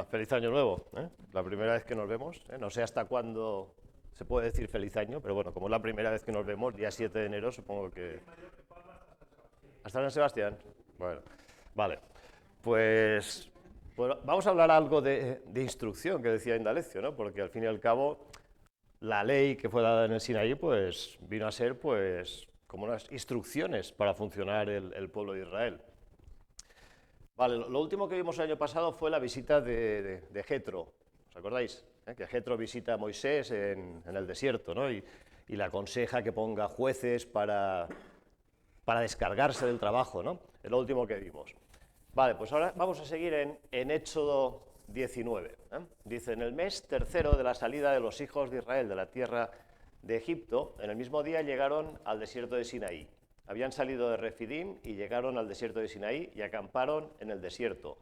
Feliz año nuevo, ¿eh? La primera vez que nos vemos, ¿eh? No sé hasta cuándo se puede decir feliz año, pero bueno, como es la primera vez que nos vemos, día 7 de enero, supongo que... ¿Hasta San Sebastián? Bueno, vale. Pues, bueno, vamos a hablar algo de instrucción, que decía Indalecio, ¿no? Porque al fin y al cabo, la ley que fue dada en el Sinaí, pues vino a ser, pues, como unas instrucciones para funcionar el pueblo de Israel. Vale, lo último que vimos el año pasado fue la visita de Jetro, ¿os acordáis? Que Jetro visita a Moisés en el desierto, ¿no? Y le aconseja que ponga jueces para descargarse del trabajo, ¿no? Es lo último que vimos. Vale, pues ahora vamos a seguir en Éxodo 19. Dice, en el mes tercero de la salida de los hijos de Israel de la tierra de Egipto, en el mismo día llegaron al desierto de Sinaí. Habían salido de Refidim y llegaron al desierto de Sinaí y acamparon en el desierto.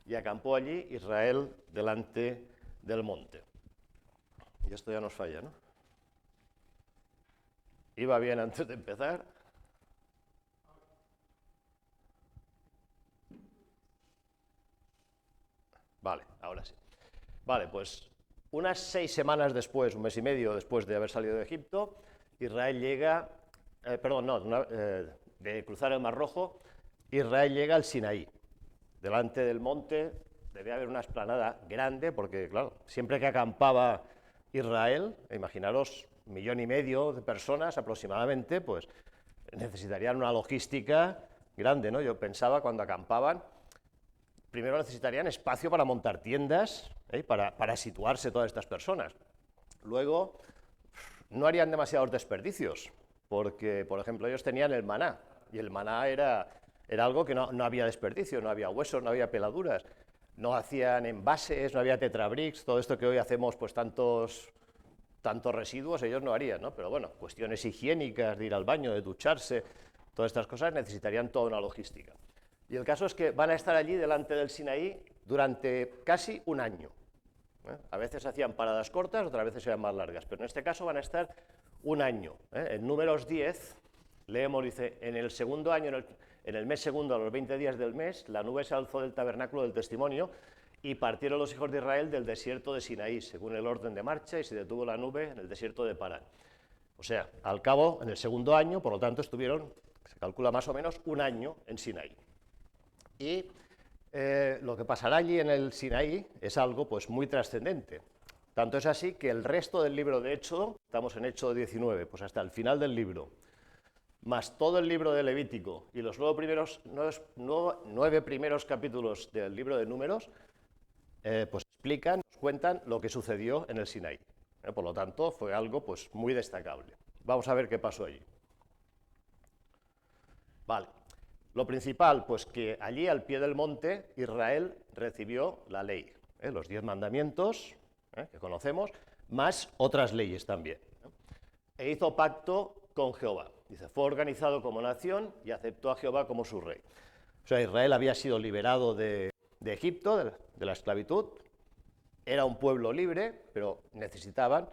Y acampó allí Israel delante del monte. Y esto ya nos falla, ¿no? Iba bien antes de empezar. Vale, ahora sí. Vale, pues unas 6 semanas después, un mes y medio después de haber salido de Egipto, Israel llega, perdón, no, de cruzar el Mar Rojo, Israel llega al Sinaí. Delante del monte debía haber una explanada grande, porque claro, siempre que acampaba Israel, imaginaros, 1,5 millones de personas aproximadamente, pues necesitarían una logística grande, ¿no? Yo pensaba cuando acampaban, primero necesitarían espacio para montar tiendas, para situarse todas estas personas. Luego, no harían demasiados desperdicios, porque, por ejemplo, ellos tenían el maná, y el maná era algo que no había desperdicio, no había huesos, no había peladuras, no hacían envases, no había tetrabricks, todo esto que hoy hacemos, pues tantos residuos ellos no harían, ¿no? Pero bueno, cuestiones higiénicas, de ir al baño, de ducharse, todas estas cosas necesitarían toda una logística. Y el caso es que van a estar allí delante del Sinaí durante casi un año. A veces hacían paradas cortas, otras veces eran más largas, pero en este caso van a estar un año. En Números 10 leemos, dice, en el segundo año, en el mes segundo, a los 20 días del mes, la nube se alzó del tabernáculo del testimonio y partieron los hijos de Israel del desierto de Sinaí, según el orden de marcha, y se detuvo la nube en el desierto de Parán. O sea, al cabo, en el segundo año, por lo tanto, estuvieron, se calcula más o menos, un año en Sinaí. Y lo que pasará allí en el Sinaí es algo pues muy trascendente. Tanto es así que el resto del libro de Éxodo, estamos en Éxodo 19, pues hasta el final del libro, más todo el libro de Levítico y los 9 primeros capítulos del libro de Números, pues explican, nos cuentan lo que sucedió en el Sinaí. Por lo tanto, fue algo pues muy destacable. Vamos a ver qué pasó allí. Vale. Lo principal, pues que allí al pie del monte Israel recibió la ley, los 10 mandamientos que conocemos, más otras leyes también. E hizo pacto con Jehová. Dice, fue organizado como nación y aceptó a Jehová como su rey. O sea, Israel había sido liberado de Egipto, de la esclavitud, era un pueblo libre, pero necesitaban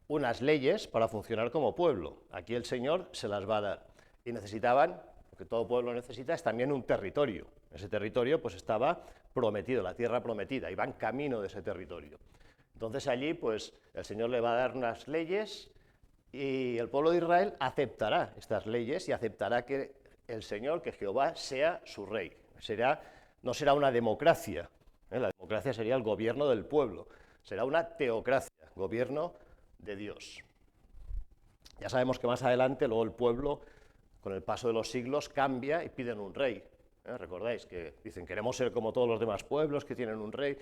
unas leyes para funcionar como pueblo. Aquí el Señor se las va a dar. Y necesitaban, lo que todo pueblo necesita, es también un territorio. Ese territorio pues estaba prometido, la tierra prometida, y van camino de ese territorio. Entonces allí pues el Señor le va a dar unas leyes y el pueblo de Israel aceptará estas leyes y aceptará que el Señor, que Jehová, sea su rey. No será una democracia, la democracia sería el gobierno del pueblo, será una teocracia, gobierno de Dios. Ya sabemos que más adelante luego el pueblo, con el paso de los siglos, cambia y piden un rey. ¿Recordáis que dicen queremos ser como todos los demás pueblos que tienen un rey?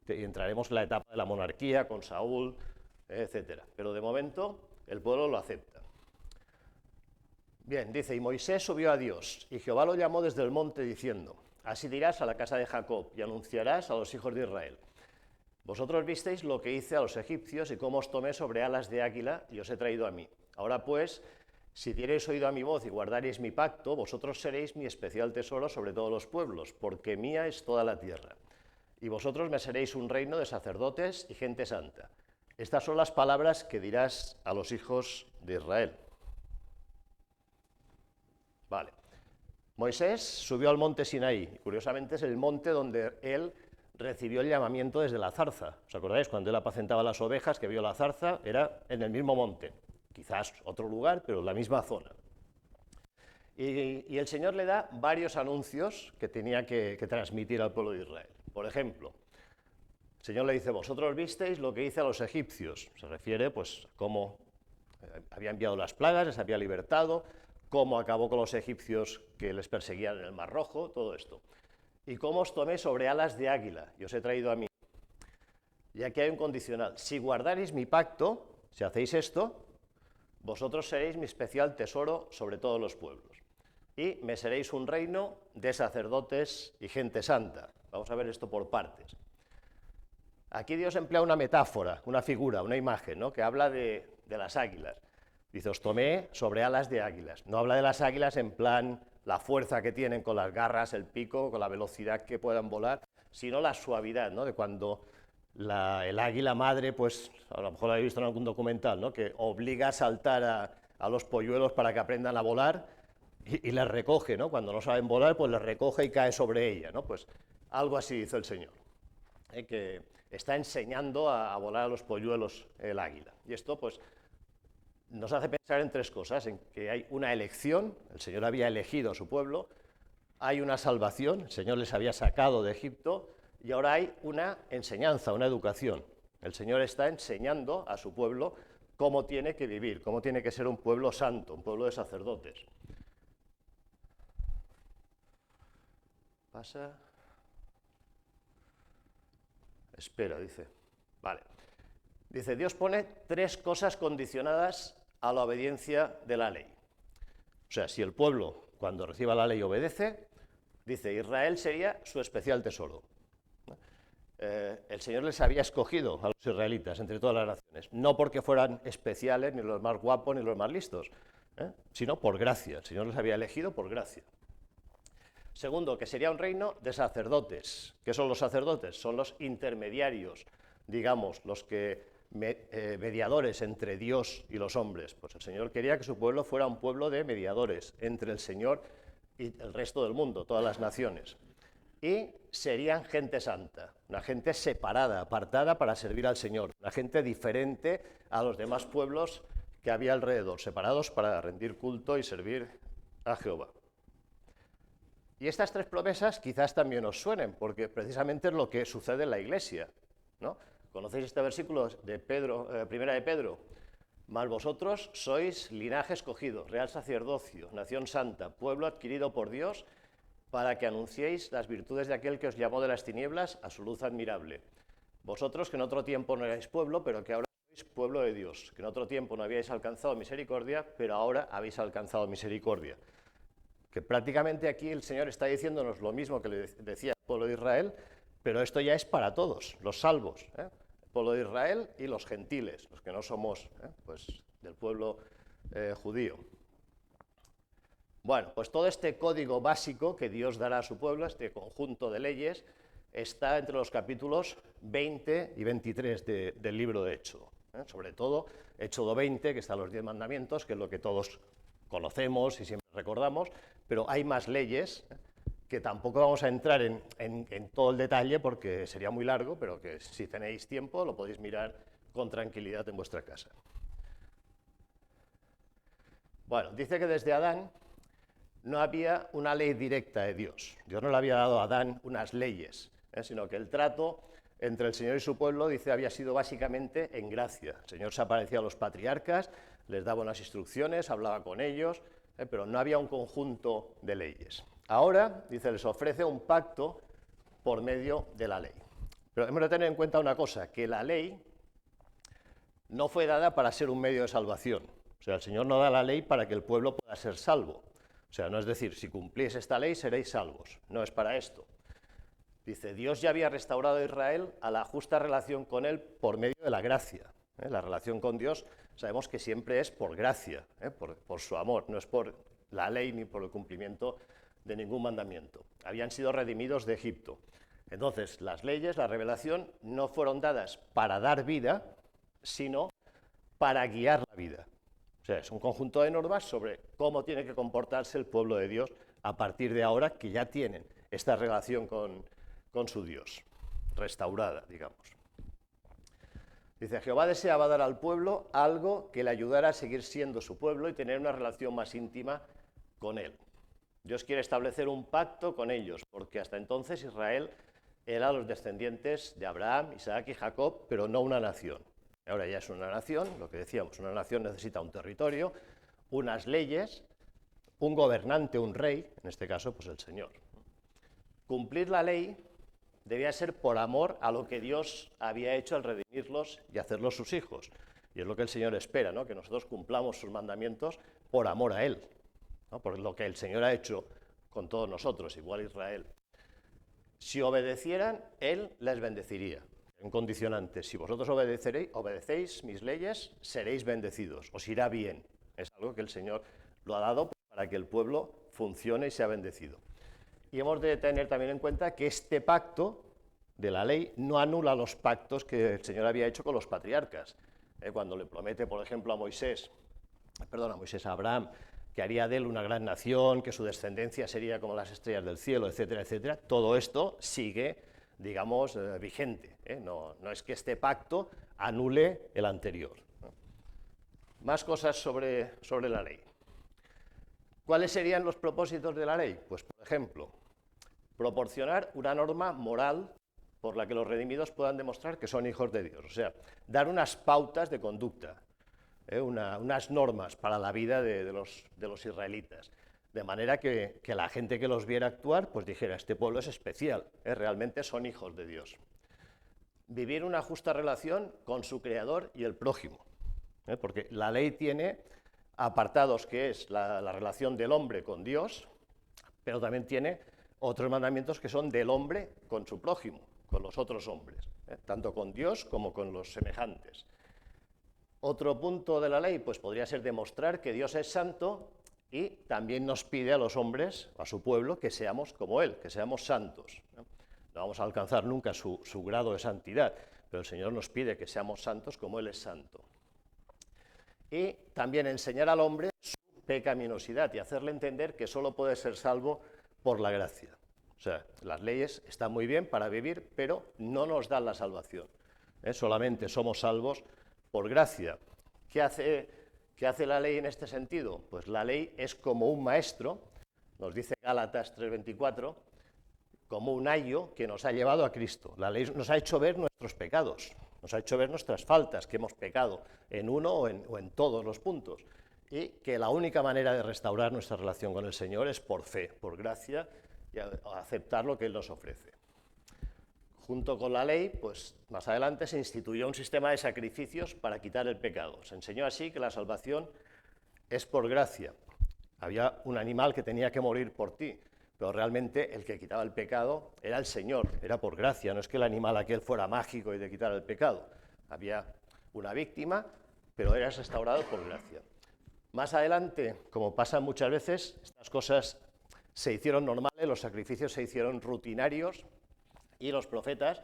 Y entraremos en la etapa de la monarquía con Saúl, etcétera. Pero de momento el pueblo lo acepta. Bien, dice, y Moisés subió a Dios, y Jehová lo llamó desde el monte diciendo, así dirás a la casa de Jacob, y anunciarás a los hijos de Israel. Vosotros visteis lo que hice a los egipcios y cómo os tomé sobre alas de águila y os he traído a mí. Ahora pues, si diereis oído a mi voz y guardareis mi pacto, vosotros seréis mi especial tesoro sobre todos los pueblos, porque mía es toda la tierra. Y vosotros me seréis un reino de sacerdotes y gente santa. Estas son las palabras que dirás a los hijos de Israel. Vale. Moisés subió al monte Sinaí, y curiosamente es el monte donde él recibió el llamamiento desde la zarza. ¿Os acordáis? Cuando él apacentaba las ovejas, que vio la zarza, era en el mismo monte, quizás otro lugar, pero la misma zona. Y el Señor le da varios anuncios que tenía que transmitir al pueblo de Israel. Por ejemplo, el Señor le dice, vosotros visteis lo que hice a los egipcios. Se refiere pues a cómo había enviado las plagas, les había libertado, cómo acabó con los egipcios que les perseguían en el Mar Rojo, todo esto. Y cómo os tomé sobre alas de águila y os he traído a mí. Y aquí hay un condicional. Si guardaréis mi pacto, si hacéis esto, vosotros seréis mi especial tesoro sobre todos los pueblos. Y me seréis un reino de sacerdotes y gente santa. Vamos a ver esto por partes. Aquí Dios emplea una metáfora, una figura, una imagen, ¿no?, que habla de las águilas. Dice, os tomé sobre alas de águilas. No habla de las águilas en plan la fuerza que tienen con las garras, el pico, con la velocidad que puedan volar, sino la suavidad, ¿no?, de cuando el águila madre, pues a lo mejor lo habéis visto en algún documental, ¿no?, que obliga a saltar a los polluelos para que aprendan a volar y les recoge, ¿no?, cuando no saben volar, pues les recoge y cae sobre ella, ¿no? Pues algo así hizo el Señor, que está enseñando a volar a los polluelos el águila. Y esto pues nos hace pensar en tres cosas, en que hay una elección, el Señor había elegido a su pueblo, hay una salvación, el Señor les había sacado de Egipto, y ahora hay una enseñanza, una educación. El Señor está enseñando a su pueblo cómo tiene que vivir, cómo tiene que ser un pueblo santo, un pueblo de sacerdotes. Pasa. Espera, dice. Vale. Dice, Dios pone tres cosas condicionadas a la obediencia de la ley. O sea, si el pueblo, cuando reciba la ley, obedece, dice, Israel sería su especial tesoro. El Señor les había escogido a los israelitas entre todas las naciones, no porque fueran especiales, ni los más guapos, ni los más listos, sino por gracia. El Señor les había elegido por gracia. Segundo, que sería un reino de sacerdotes. ¿Qué son los sacerdotes? Son los intermediarios, digamos, los que mediadores entre Dios y los hombres. Pues el Señor quería que su pueblo fuera un pueblo de mediadores entre el Señor y el resto del mundo, todas las naciones. Y serían gente santa, una gente separada, apartada para servir al Señor, una gente diferente a los demás pueblos que había alrededor, separados para rendir culto y servir a Jehová. Y estas tres promesas quizás también os suenen, porque precisamente es lo que sucede en la Iglesia, ¿no? ¿Conocéis este versículo de Pedro, primera de Pedro? Mas vosotros sois linaje escogido, real sacerdocio, nación santa, pueblo adquirido por Dios, para que anunciéis las virtudes de aquel que os llamó de las tinieblas a su luz admirable. Vosotros que en otro tiempo no erais pueblo, pero que ahora sois pueblo de Dios, que en otro tiempo no habíais alcanzado misericordia, pero ahora habéis alcanzado misericordia. Que prácticamente aquí el Señor está diciéndonos lo mismo que le decía al pueblo de Israel, pero esto ya es para todos, los salvos, el pueblo de Israel y los gentiles, los que no somos pues, del pueblo judío. Bueno, pues todo este código básico que Dios dará a su pueblo, este conjunto de leyes, está entre los capítulos 20 y 23 del libro de Éxodo. Sobre todo, Éxodo 20, que están los 10 mandamientos, que es lo que todos conocemos y siempre recordamos, pero hay más leyes que tampoco vamos a entrar en todo el detalle porque sería muy largo, pero que si tenéis tiempo lo podéis mirar con tranquilidad en vuestra casa. Bueno, dice que desde Adán no había una ley directa de Dios. Dios no le había dado a Adán unas leyes, sino que el trato entre el Señor y su pueblo, dice, había sido básicamente en gracia. El Señor se aparecía a los patriarcas, les daba unas instrucciones, hablaba con ellos, pero no había un conjunto de leyes. Ahora, dice, les ofrece un pacto por medio de la ley. Pero hemos de tener en cuenta una cosa, que la ley no fue dada para ser un medio de salvación. O sea, el Señor no da la ley para que el pueblo pueda ser salvo. O sea, no es decir, si cumplís esta ley seréis salvos. No es para esto. Dice, Dios ya había restaurado a Israel a la justa relación con él por medio de la gracia. La relación con Dios sabemos que siempre es por gracia, por su amor, no es por la ley ni por el cumplimiento de ningún mandamiento. Habían sido redimidos de Egipto. Entonces, las leyes, la revelación, no fueron dadas para dar vida, sino para guiar la vida. O sea, es un conjunto de normas sobre cómo tiene que comportarse el pueblo de Dios a partir de ahora que ya tienen esta relación con su Dios. restaurada, digamos. Dice, Jehová deseaba dar al pueblo algo que le ayudara a seguir siendo su pueblo y tener una relación más íntima con él. Dios quiere establecer un pacto con ellos, porque hasta entonces Israel era los descendientes de Abraham, Isaac y Jacob, pero no una nación. Ahora ya es una nación, lo que decíamos, una nación necesita un territorio, unas leyes, un gobernante, un rey, en este caso pues el Señor. Cumplir la ley debía ser por amor a lo que Dios había hecho al redimirlos y hacerlos sus hijos. Y es lo que el Señor espera, ¿no? Que nosotros cumplamos sus mandamientos por amor a Él, ¿no? Por lo que el Señor ha hecho con todos nosotros, igual Israel. Si obedecieran, Él les bendeciría. Un condicionante, si vosotros obedecéis mis leyes, seréis bendecidos, os irá bien. Es algo que el Señor lo ha dado para que el pueblo funcione y sea bendecido. Y hemos de tener también en cuenta que este pacto de la ley no anula los pactos que el Señor había hecho con los patriarcas. Cuando le promete, por ejemplo, a Abraham, que haría de él una gran nación, que su descendencia sería como las estrellas del cielo, etcétera, etcétera, todo esto sigue, digamos, vigente. No es que este pacto anule el anterior. Más cosas sobre la ley. ¿Cuáles serían los propósitos de la ley? Pues, por ejemplo, proporcionar una norma moral por la que los redimidos puedan demostrar que son hijos de Dios. O sea, dar unas pautas de conducta, unas normas para la vida de los israelitas. De manera que la gente que los viera actuar, pues dijera, este pueblo es especial, realmente son hijos de Dios. Vivir una justa relación con su Creador y el prójimo. Porque la ley tiene apartados que es la relación del hombre con Dios, pero también tiene otros mandamientos que son del hombre con su prójimo, con los otros hombres, tanto con Dios como con los semejantes. Otro punto de la ley pues podría ser demostrar que Dios es santo y también nos pide a los hombres, a su pueblo, que seamos como Él, que seamos santos. No vamos a alcanzar nunca su grado de santidad, pero el Señor nos pide que seamos santos como Él es santo. Y también enseñar al hombre su pecaminosidad y hacerle entender que solo puede ser salvo por la gracia. O sea, las leyes están muy bien para vivir, pero no nos dan la salvación. Solamente somos salvos por gracia. ¿Qué hace la ley en este sentido? Pues la ley es como un maestro, nos dice Gálatas 3:24, como un ayo que nos ha llevado a Cristo. La ley nos ha hecho ver nuestros pecados, nos ha hecho ver nuestras faltas, que hemos pecado en uno o en todos los puntos. Y que la única manera de restaurar nuestra relación con el Señor es por fe, por gracia, y aceptar lo que Él nos ofrece. Junto con la ley, pues más adelante se instituyó un sistema de sacrificios para quitar el pecado. Se enseñó así que la salvación es por gracia. Había un animal que tenía que morir por ti, pero realmente el que quitaba el pecado era el Señor, era por gracia, no es que el animal aquel fuera mágico y de quitar el pecado. Había una víctima, pero eras restaurado por gracia. Más adelante, como pasa muchas veces, estas cosas se hicieron normales, los sacrificios se hicieron rutinarios y los profetas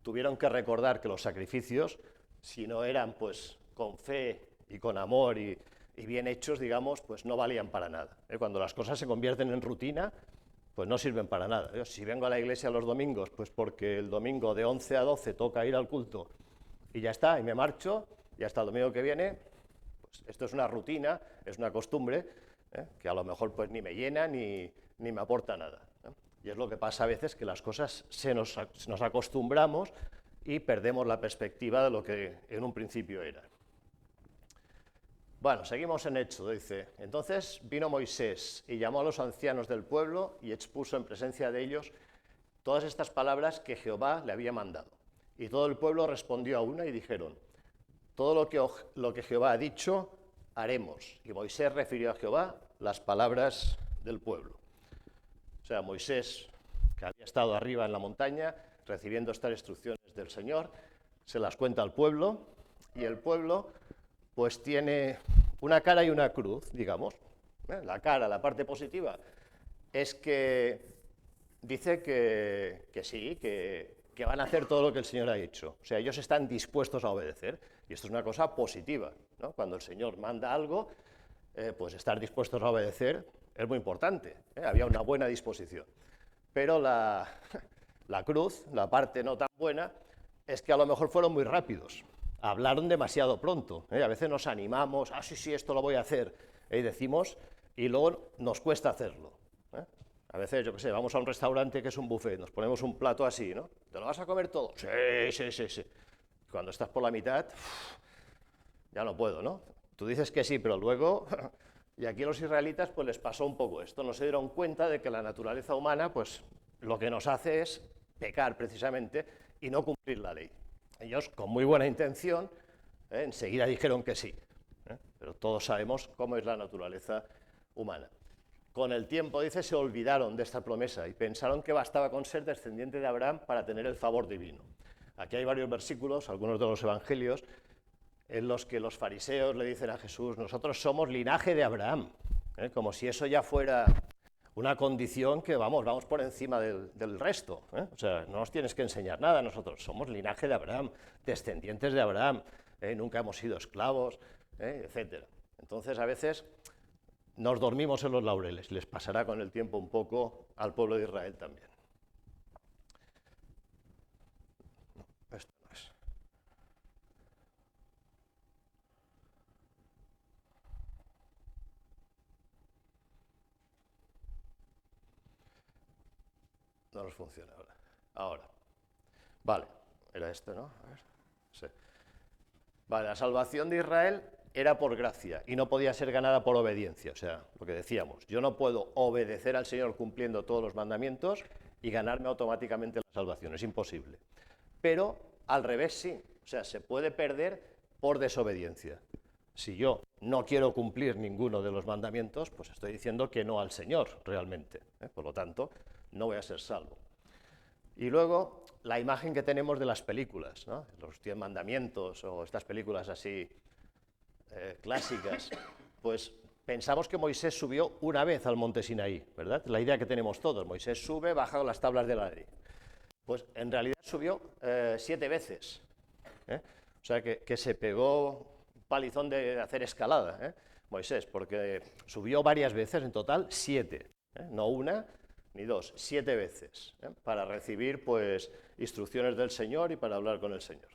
tuvieron que recordar que los sacrificios, si no eran pues con fe y con amor y bien hechos, digamos, pues no valían para nada. Cuando las cosas se convierten en rutina, pues no sirven para nada. Si vengo a la iglesia los domingos, pues porque el domingo de 11 a 12 toca ir al culto y ya está, y me marcho, y hasta el domingo que viene, pues esto es una rutina, es una costumbre, que a lo mejor pues ni me llena ni me aporta nada. Y es lo que pasa a veces, que las cosas nos acostumbramos y perdemos la perspectiva de lo que en un principio era. Bueno, seguimos en Éxodo, dice, entonces vino Moisés y llamó a los ancianos del pueblo y expuso en presencia de ellos todas estas palabras que Jehová le había mandado. Y todo el pueblo respondió a una y dijeron, todo lo que Jehová ha dicho, haremos. Y Moisés refirió a Jehová las palabras del pueblo. O sea, Moisés, que había estado arriba en la montaña, recibiendo estas instrucciones del Señor, se las cuenta al pueblo, y el pueblo pues tiene una cara y una cruz, digamos. La cara, la parte positiva, es que dice que sí, que van a hacer todo lo que el Señor ha hecho. O sea, ellos están dispuestos a obedecer, y esto es una cosa positiva, ¿no? Cuando el Señor manda algo, pues estar dispuestos a obedecer es muy importante, Había una buena disposición. Pero la La cruz, la parte no tan buena, es que a lo mejor fueron muy rápidos, hablaron demasiado pronto, ¿eh? A veces nos animamos, sí, sí, esto lo voy a hacer, y decimos, y luego nos cuesta hacerlo, ¿eh? A veces, yo qué sé, vamos a un restaurante que es un buffet, nos ponemos un plato así, ¿no? ¿Te lo vas a comer todo? Sí, sí, sí, sí. Cuando estás por la mitad, ya no puedo, ¿no? Tú dices que sí, pero luego, y aquí a los israelitas pues les pasó un poco esto, no se dieron cuenta de que la naturaleza humana pues lo que nos hace es pecar precisamente y no cumplir la ley. Ellos con muy buena intención enseguida dijeron que sí, pero todos sabemos cómo es la naturaleza humana. Con el tiempo, dice, se olvidaron de esta promesa y pensaron que bastaba con ser descendiente de Abraham para tener el favor divino. Aquí hay varios versículos, algunos de los evangelios, en los que los fariseos le dicen a Jesús, nosotros somos linaje de Abraham, como si eso ya fuera una condición que vamos por encima del resto, o sea, no nos tienes que enseñar nada, nosotros somos linaje de Abraham, descendientes de Abraham, nunca hemos sido esclavos, etc. Entonces a veces nos dormimos en los laureles, les pasará con el tiempo un poco al pueblo de Israel también. Esto no es. No nos funciona ahora. Ahora. Vale, era este, ¿no? A ver. Sí. Vale, la salvación de Israel era por gracia y no podía ser ganada por obediencia. O sea, lo que decíamos, yo no puedo obedecer al Señor cumpliendo todos los mandamientos y ganarme automáticamente la salvación, es imposible. Pero al revés sí, o sea, se puede perder por desobediencia. Si yo no quiero cumplir ninguno de los mandamientos, pues estoy diciendo que no al Señor realmente. Por lo tanto, no voy a ser salvo. Y luego, la imagen que tenemos de las películas, ¿no? Los 10 mandamientos o estas películas así clásicas, pues pensamos que Moisés subió una vez al monte Sinaí, ¿verdad? La idea que tenemos todos, Moisés sube, baja las tablas de la ley. Pues en realidad subió 7 veces, ¿eh? O sea que se pegó un palizón de hacer escalada, Moisés, porque subió varias veces, en total 7, no una ni 2, 7 veces, para recibir pues instrucciones del Señor y para hablar con el Señor.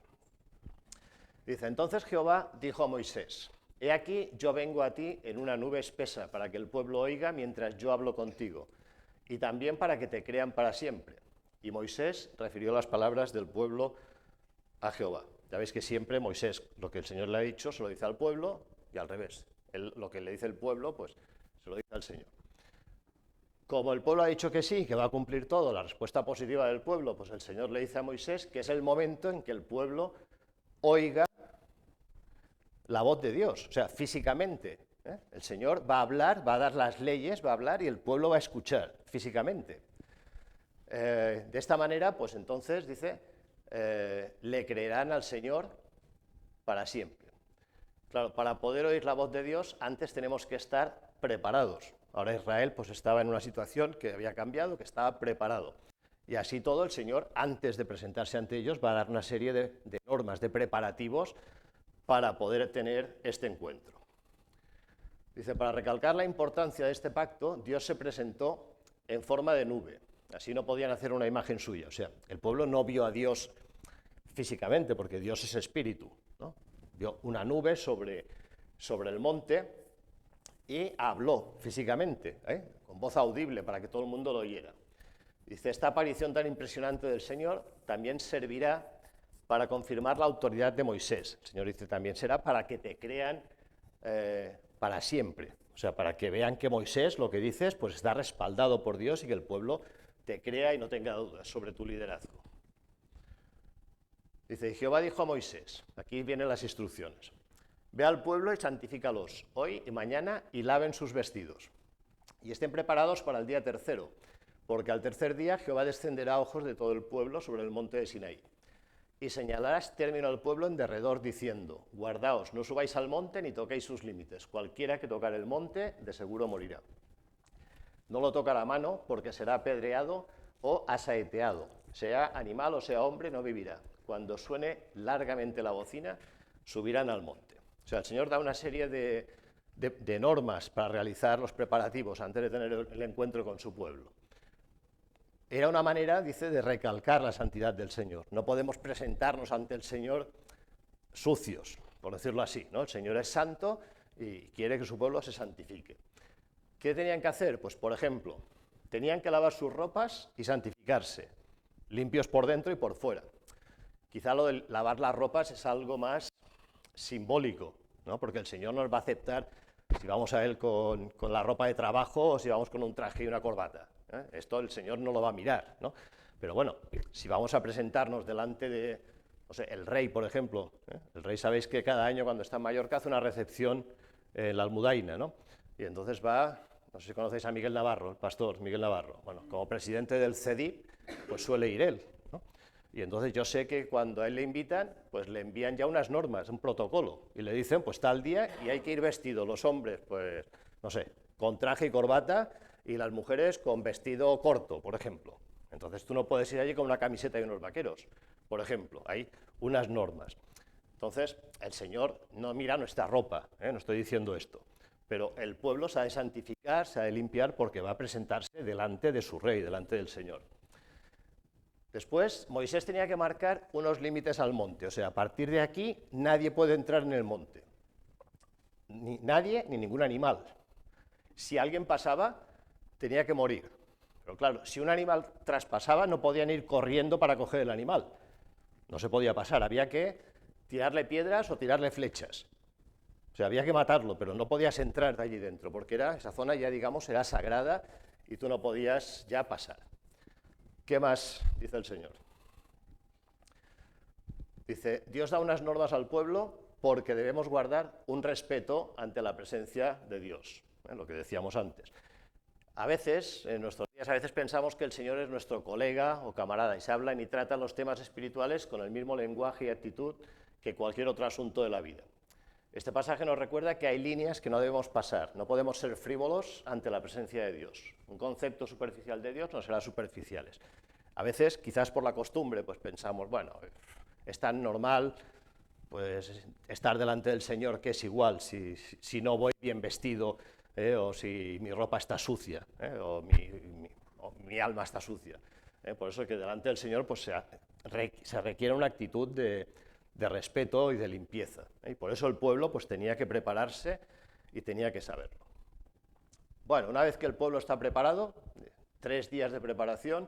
Dice, entonces Jehová dijo a Moisés, he aquí yo vengo a ti en una nube espesa para que el pueblo oiga mientras yo hablo contigo, y también para que te crean para siempre. Y Moisés refirió las palabras del pueblo a Jehová. Ya veis que siempre Moisés, lo que el Señor le ha dicho, se lo dice al pueblo y al revés. Lo que le dice el pueblo, pues se lo dice al Señor. Como el pueblo ha dicho que sí, que va a cumplir todo, la respuesta positiva del pueblo, pues el Señor le dice a Moisés que es el momento en que el pueblo oiga la voz de Dios, o sea, físicamente. El Señor va a hablar, va a dar las leyes, va a hablar y el pueblo va a escuchar físicamente. De esta manera, pues entonces, dice, le creerán al Señor para siempre. Claro, para poder oír la voz de Dios, antes tenemos que estar preparados. Ahora Israel pues estaba en una situación que había cambiado, que estaba preparado. Y así todo, el Señor, antes de presentarse ante ellos, va a dar una serie de normas, de preparativos para poder tener este encuentro. Dice, para recalcar la importancia de este pacto, Dios se presentó en forma de nube. Así no podían hacer una imagen suya. O sea, el pueblo no vio a Dios físicamente, porque Dios es espíritu, ¿no? Vio una nube sobre el monte y habló físicamente, con voz audible para que todo el mundo lo oyera. Dice, esta aparición tan impresionante del Señor también servirá para confirmar la autoridad de Moisés. El Señor dice, también será para que te crean para siempre. O sea, para que vean que Moisés, lo que dices, pues está respaldado por Dios y que el pueblo te crea y no tenga dudas sobre tu liderazgo. Dice, Jehová dijo a Moisés, aquí vienen las instrucciones, ve al pueblo y santifícalos hoy y mañana y laven sus vestidos. Y estén preparados para el día tercero, porque al tercer día Jehová descenderá a ojos de todo el pueblo sobre el monte de Sinaí. Y señalarás término al pueblo en derredor, diciendo, guardaos, no subáis al monte ni toquéis sus límites. Cualquiera que tocar el monte, de seguro morirá. No lo tocará a mano, porque será apedreado o asaeteado. Sea animal o sea hombre, no vivirá. Cuando suene largamente la bocina, subirán al monte. O sea, el Señor da una serie de normas para realizar los preparativos antes de tener el encuentro con su pueblo. era una manera, dice, de recalcar la santidad del Señor. No podemos presentarnos ante el Señor sucios, por decirlo así, ¿no? El Señor es santo y quiere que su pueblo se santifique. ¿Qué tenían que hacer? Pues, por ejemplo, tenían que lavar sus ropas y santificarse, limpios por dentro y por fuera. Quizá lo de lavar las ropas es algo más simbólico, ¿no? Porque el Señor nos va a aceptar si vamos a Él con la ropa de trabajo o si vamos con un traje y una corbata. Esto el Señor no lo va a mirar, ¿no? Pero bueno, si vamos a presentarnos delante de, no sé, el rey, por ejemplo, el rey, sabéis que cada año cuando está en Mallorca hace una recepción en la Almudaina, ¿no? Y entonces va, no sé si conocéis a Miguel Navarro, el pastor Miguel Navarro. Bueno, como presidente del CEDIP, pues suele ir él, ¿no? Y entonces yo sé que cuando a él le invitan, pues le envían ya unas normas, un protocolo, y le dicen, pues tal día, y hay que ir vestidos los hombres, pues, no sé, con traje y corbata, y las mujeres con vestido corto, por ejemplo. Entonces tú no puedes ir allí con una camiseta y unos vaqueros, por ejemplo. Hay unas normas. Entonces el Señor no mira nuestra ropa, no estoy diciendo esto, pero el pueblo se ha de santificar, se ha de limpiar porque va a presentarse delante de su rey, delante del Señor. Después, Moisés tenía que marcar unos límites al monte, o sea, a partir de aquí nadie puede entrar en el monte, ni nadie ni ningún animal. Si alguien pasaba, tenía que morir. Pero claro, si un animal traspasaba, no podían ir corriendo para coger el animal. No se podía pasar, había que tirarle piedras o tirarle flechas. O sea, había que matarlo, pero no podías entrar de allí dentro, porque esa zona ya, digamos, era sagrada y tú no podías ya pasar. ¿Qué más dice el Señor? Dice, Dios da unas normas al pueblo porque debemos guardar un respeto ante la presencia de Dios, lo que decíamos antes. A veces, en nuestros días, a veces pensamos que el Señor es nuestro colega o camarada y se hablan y tratan los temas espirituales con el mismo lenguaje y actitud que cualquier otro asunto de la vida. Este pasaje nos recuerda que hay líneas que no debemos pasar, no podemos ser frívolos ante la presencia de Dios. Un concepto superficial de Dios no será superficiales. A veces, quizás por la costumbre, pues pensamos, bueno, es tan normal pues estar delante del Señor que es igual si no voy bien vestido o si mi ropa está sucia o mi alma está sucia. Por eso que delante del Señor pues, se requiere una actitud de respeto y de limpieza. Y por eso el pueblo pues, tenía que prepararse y tenía que saberlo. Bueno, una vez que el pueblo está preparado, 3 días de preparación,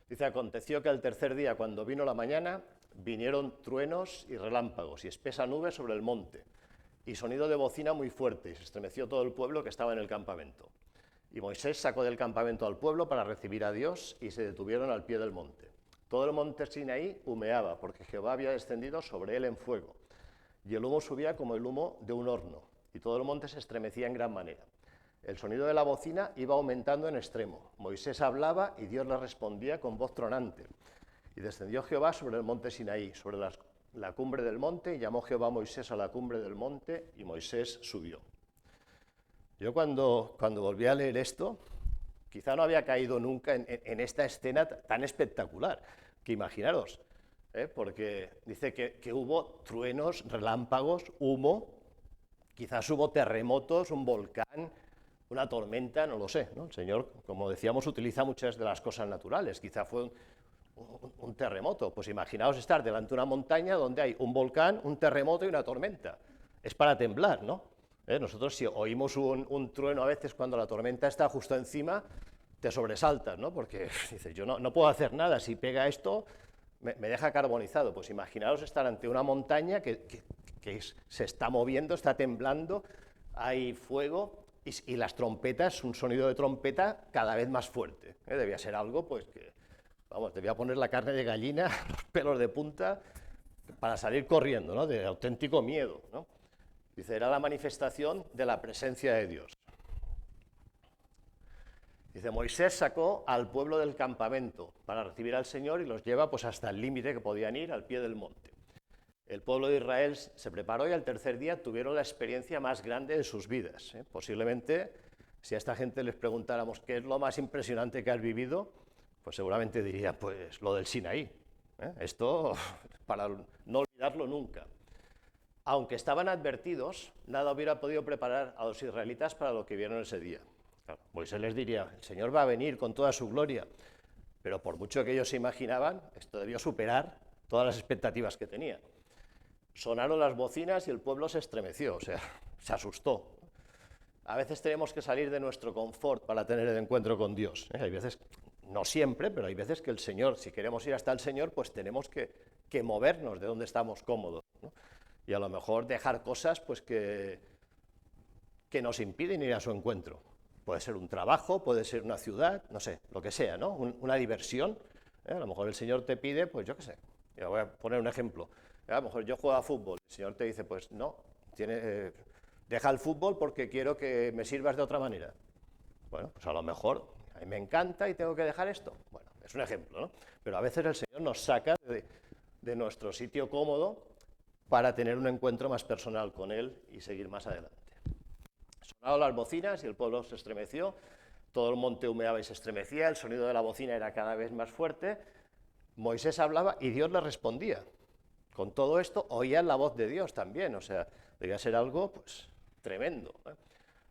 dice, aconteció que al tercer día, cuando vino la mañana, vinieron truenos y relámpagos y espesa nube sobre el monte, y sonido de bocina muy fuerte, y se estremeció todo el pueblo que estaba en el campamento. Y Moisés sacó del campamento al pueblo para recibir a Dios, y se detuvieron al pie del monte. Todo el monte Sinaí humeaba, porque Jehová había descendido sobre él en fuego, y el humo subía como el humo de un horno, y todo el monte se estremecía en gran manera. El sonido de la bocina iba aumentando en extremo. Moisés hablaba y Dios le respondía con voz tronante. Y descendió Jehová sobre el monte Sinaí, sobre la cumbre del monte, y llamó Jehová a Moisés a la cumbre del monte, y Moisés subió. Yo cuando volví a leer esto, quizá no había caído nunca en esta escena tan espectacular, que imaginaros, porque dice que hubo truenos, relámpagos, humo, quizás hubo terremotos, un volcán, una tormenta, no lo sé, ¿no? El Señor, como decíamos, utiliza muchas de las cosas naturales, quizá fue un terremoto. Pues imaginaos estar delante de una montaña donde hay un volcán, un terremoto y una tormenta. Es para temblar, ¿no? Nosotros si oímos un trueno a veces cuando la tormenta está justo encima, te sobresaltas, ¿no? Porque dices, yo no puedo hacer nada, si pega esto me deja carbonizado. Pues imaginaos estar ante una montaña que se está moviendo, está temblando, hay fuego y las trompetas, un sonido de trompeta cada vez más fuerte. Debía ser algo pues que, vamos, debía poner la carne de gallina, los pelos de punta, para salir corriendo, ¿no? De auténtico miedo, ¿no? Dice, era la manifestación de la presencia de Dios. Dice, Moisés sacó al pueblo del campamento para recibir al Señor y los lleva pues, hasta el límite que podían ir, al pie del monte. El pueblo de Israel se preparó y al tercer día tuvieron la experiencia más grande de sus vidas. Posiblemente, si a esta gente les preguntáramos qué es lo más impresionante que has vivido, pues seguramente diría, pues lo del Sinaí. Esto, para no olvidarlo nunca. Aunque estaban advertidos, nada hubiera podido preparar a los israelitas para lo que vieron ese día. Claro, Moisés les diría, el Señor va a venir con toda su gloria, pero por mucho que ellos se imaginaban, esto debió superar todas las expectativas que tenía. Sonaron las bocinas y el pueblo se estremeció, o sea, se asustó. A veces tenemos que salir de nuestro confort para tener el encuentro con Dios. Hay veces, no siempre, pero hay veces que el Señor, si queremos ir hasta el Señor, pues tenemos que movernos de donde estamos cómodos, ¿no? Y a lo mejor dejar cosas pues que nos impiden ir a su encuentro. Puede ser un trabajo, puede ser una ciudad, no sé, lo que sea, ¿no? Una diversión. A lo mejor el Señor te pide, pues yo qué sé, yo voy a poner un ejemplo. A lo mejor yo juego a fútbol, el Señor te dice, pues no, deja el fútbol porque quiero que me sirvas de otra manera. Bueno, pues a lo mejor a mí me encanta y tengo que dejar esto. Bueno, es un ejemplo, ¿no? Pero a veces el Señor nos saca de nuestro sitio cómodo para tener un encuentro más personal con Él y seguir más adelante. Sonaron las bocinas y el pueblo se estremeció, todo el monte humeaba y se estremecía, el sonido de la bocina era cada vez más fuerte, Moisés hablaba y Dios le respondía. Con todo esto oían la voz de Dios también, o sea, debía ser algo pues tremendo, ¿eh?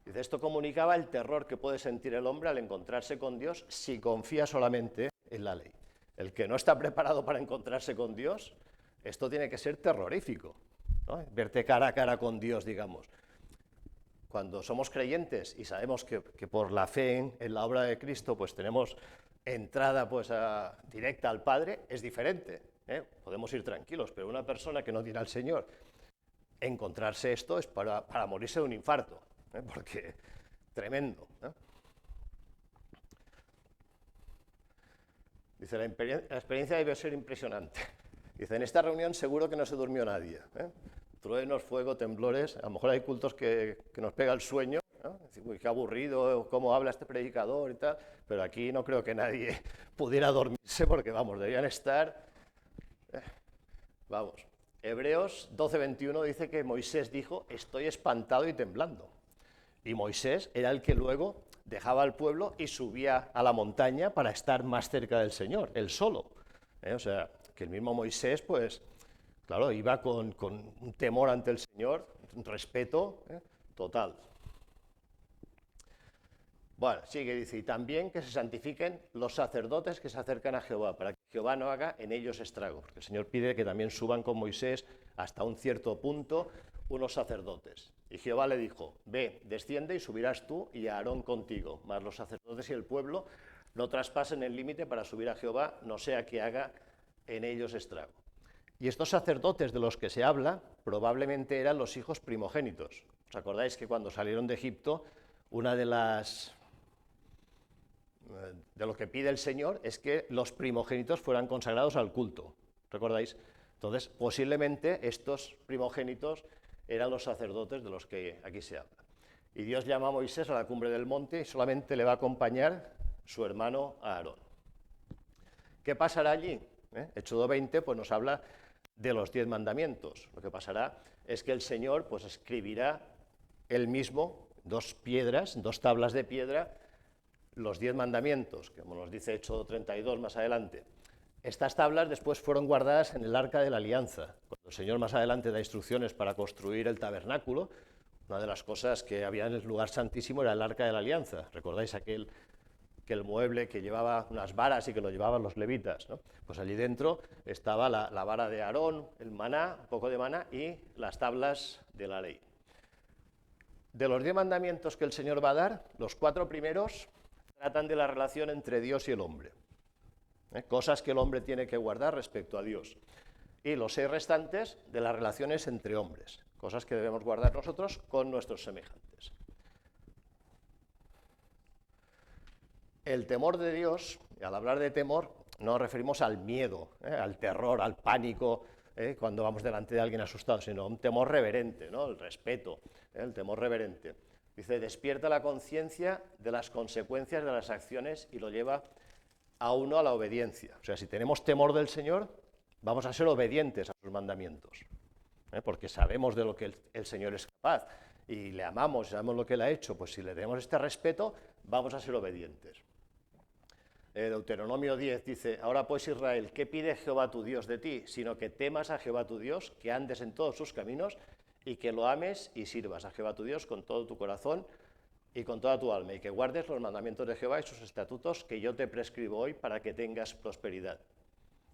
Dice, esto comunicaba el terror que puede sentir el hombre al encontrarse con Dios si confía solamente en la ley. El que no está preparado para encontrarse con Dios, esto tiene que ser terrorífico, ¿no? Verte cara a cara con Dios, digamos. Cuando somos creyentes y sabemos que por la fe en la obra de Cristo pues tenemos entrada pues directa al Padre, es diferente, ¿eh? Podemos ir tranquilos, pero una persona que no tiene al Señor, encontrarse esto es para morirse de un infarto, ¿eh? Porque tremendo, ¿eh? Dice, la experiencia debe ser impresionante. Dice, en esta reunión seguro que no se durmió nadie, ¿eh? Truenos, fuego, temblores, a lo mejor hay cultos que nos pega el sueño, ¿no? Decir, uy, qué aburrido, cómo habla este predicador y tal, pero aquí no creo que nadie pudiera dormirse porque, vamos, debían estar, vamos. Hebreos 12:21 dice que Moisés dijo, estoy espantado y temblando. Y Moisés era el que luego dejaba al pueblo y subía a la montaña para estar más cerca del Señor, él solo, ¿eh? O sea, que el mismo Moisés, pues, claro, iba con un temor ante el Señor, un respeto total. Bueno, sigue, dice, y también que se santifiquen los sacerdotes que se acercan a Jehová, para que Jehová no haga en ellos estrago, porque el Señor pide que también suban con Moisés hasta un cierto punto unos sacerdotes. Y Jehová le dijo, ve, desciende y subirás tú y a Aarón contigo, mas los sacerdotes y el pueblo no traspasen el límite para subir a Jehová, no sea que haga en ellos estrago. Y estos sacerdotes de los que se habla probablemente eran los hijos primogénitos. ¿Os acordáis que cuando salieron de Egipto, una de lo que pide el Señor es que los primogénitos fueran consagrados al culto? ¿Recordáis? Entonces, posiblemente estos primogénitos eran los sacerdotes de los que aquí se habla. Y Dios llama a Moisés a la cumbre del monte y solamente le va a acompañar su hermano Aarón. ¿Qué pasará allí? Éxodo 20 pues nos habla de los 10 mandamientos. Lo que pasará es que el Señor pues escribirá él mismo, 2 piedras, 2 tablas de piedra, los 10 mandamientos, como nos dice Éxodo 32 más adelante. Estas tablas después fueron guardadas en el Arca de la Alianza. Cuando el Señor más adelante da instrucciones para construir el tabernáculo, una de las cosas que había en el lugar santísimo era el Arca de la Alianza. ¿Recordáis aquel mueble que llevaba unas varas y que lo llevaban los levitas, ¿no? Pues allí dentro estaba la vara de Aarón, el maná, un poco de maná y las tablas de la ley. De los 10 mandamientos que el Señor va a dar, los 4 primeros tratan de la relación entre Dios y el hombre, cosas que el hombre tiene que guardar respecto a Dios. Y los 6 restantes de las relaciones entre hombres, cosas que debemos guardar nosotros con nuestros semejantes. El temor de Dios, y al hablar de temor, no nos referimos al miedo, al terror, al pánico, cuando vamos delante de alguien asustado, sino un temor reverente, ¿no? El respeto, el temor reverente. Dice, despierta la conciencia de las consecuencias de las acciones y lo lleva a uno a la obediencia. O sea, si tenemos temor del Señor, vamos a ser obedientes a sus mandamientos, porque sabemos de lo que el Señor es capaz y le amamos, sabemos lo que Él ha hecho, pues si le tenemos este respeto, vamos a ser obedientes. Deuteronomio 10 dice, ahora pues Israel, ¿qué pide Jehová tu Dios de ti? Sino que temas a Jehová tu Dios, que andes en todos sus caminos y que lo ames y sirvas a Jehová tu Dios con todo tu corazón y con toda tu alma, y que guardes los mandamientos de Jehová y sus estatutos que yo te prescribo hoy para que tengas prosperidad.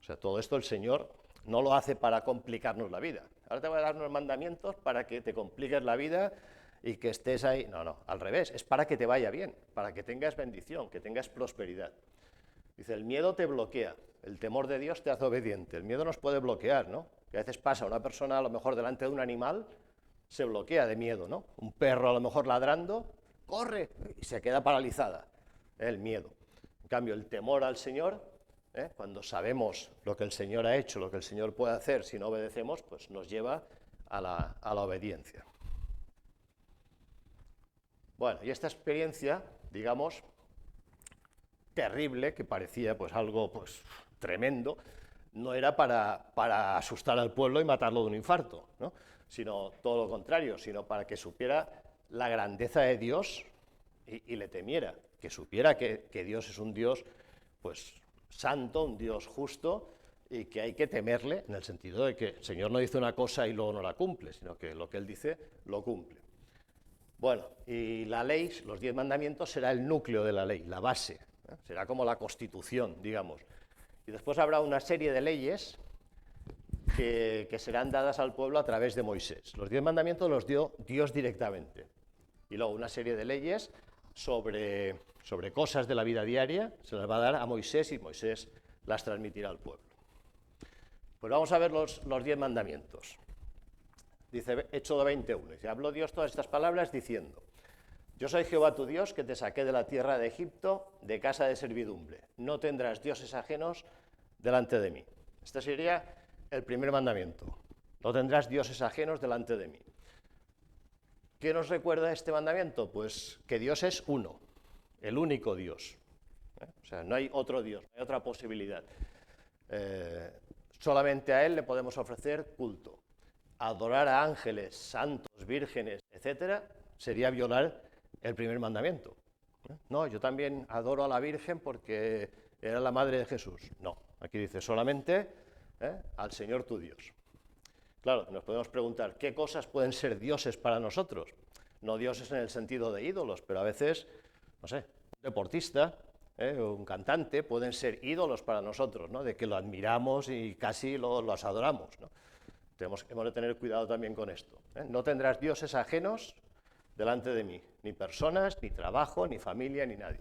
O sea, todo esto el Señor no lo hace para complicarnos la vida. Ahora te voy a dar unos mandamientos para que te compliques la vida y que estés ahí. No, no, al revés, es para que te vaya bien, para que tengas bendición, que tengas prosperidad. Dice, el miedo te bloquea, el temor de Dios te hace obediente. El miedo nos puede bloquear, ¿no? Que a veces pasa, una persona a lo mejor delante de un animal se bloquea de miedo, ¿no? Un perro a lo mejor ladrando, corre y se queda paralizada, el miedo. En cambio, el temor al Señor, cuando sabemos lo que el Señor ha hecho, lo que el Señor puede hacer si no obedecemos, pues nos lleva a la obediencia. Bueno, y esta experiencia, digamos, terrible, que parecía pues algo pues tremendo, no era para asustar al pueblo y matarlo de un infarto, ¿no? Sino todo lo contrario, sino para que supiera la grandeza de Dios y le temiera, que supiera que Dios es un Dios pues santo, un Dios justo, y que hay que temerle en el sentido de que el Señor no dice una cosa y luego no la cumple, sino que lo que Él dice lo cumple. Bueno, y la ley, los 10 mandamientos, será el núcleo de la ley, la base, será como la constitución, digamos. Y después habrá una serie de leyes que serán dadas al pueblo a través de Moisés. Los 10 mandamientos los dio Dios directamente. Y luego una serie de leyes sobre cosas de la vida diaria se las va a dar a Moisés y Moisés las transmitirá al pueblo. Pues vamos a ver los 10 mandamientos. Dice Éxodo 21, dice, habló Dios todas estas palabras diciendo, yo soy Jehová tu Dios que te saqué de la tierra de Egipto, de casa de servidumbre. No tendrás dioses ajenos delante de mí. Este sería el primer mandamiento. No tendrás dioses ajenos delante de mí. ¿Qué nos recuerda este mandamiento? Pues que Dios es uno, el único Dios. O sea, no hay otro Dios, no hay otra posibilidad. Solamente a Él le podemos ofrecer culto. Adorar a ángeles, santos, vírgenes, etcétera, sería violar el primer mandamiento. No, yo también adoro a la Virgen porque era la madre de Jesús. No, aquí dice solamente al Señor tu Dios. Claro, nos podemos preguntar, ¿qué cosas pueden ser dioses para nosotros? No dioses en el sentido de ídolos, pero a veces, no sé, un deportista, un cantante, pueden ser ídolos para nosotros, ¿no? De que lo admiramos y casi los adoramos, ¿no? Hemos de tener cuidado también con esto. No tendrás dioses ajenos delante de mí, ni personas, ni trabajo, ni familia, ni nadie.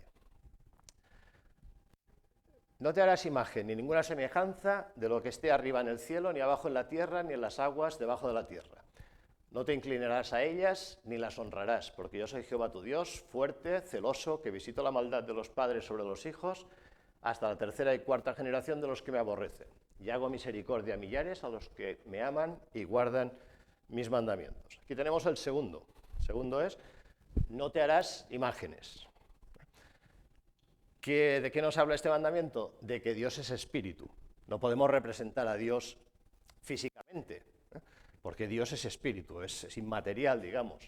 No te harás imagen ni ninguna semejanza de lo que esté arriba en el cielo, ni abajo en la tierra, ni en las aguas debajo de la tierra. No te inclinarás a ellas, ni las honrarás, porque yo soy Jehová tu Dios, fuerte, celoso, que visito la maldad de los padres sobre los hijos, hasta la tercera y cuarta generación de los que me aborrecen. Y hago misericordia a millares a los que me aman y guardan mis mandamientos. Aquí tenemos el segundo. El segundo es, no te harás imágenes. ¿De qué nos habla este mandamiento? De que Dios es espíritu. No podemos representar a Dios físicamente, porque Dios es espíritu, es inmaterial, digamos.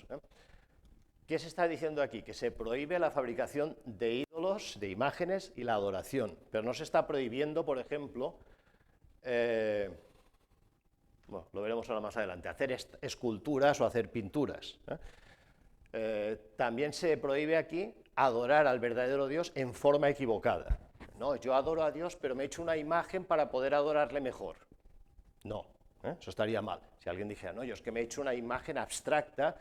¿Qué se está diciendo aquí? Que se prohíbe la fabricación de ídolos, de imágenes y la adoración, pero no se está prohibiendo, por ejemplo, bueno, lo veremos ahora más adelante, hacer esculturas o hacer pinturas. También se prohíbe aquí adorar al verdadero Dios en forma equivocada. No, yo adoro a Dios, pero me he hecho una imagen para poder adorarle mejor. No, eso estaría mal. Si alguien dijera, no, yo es que me he hecho una imagen abstracta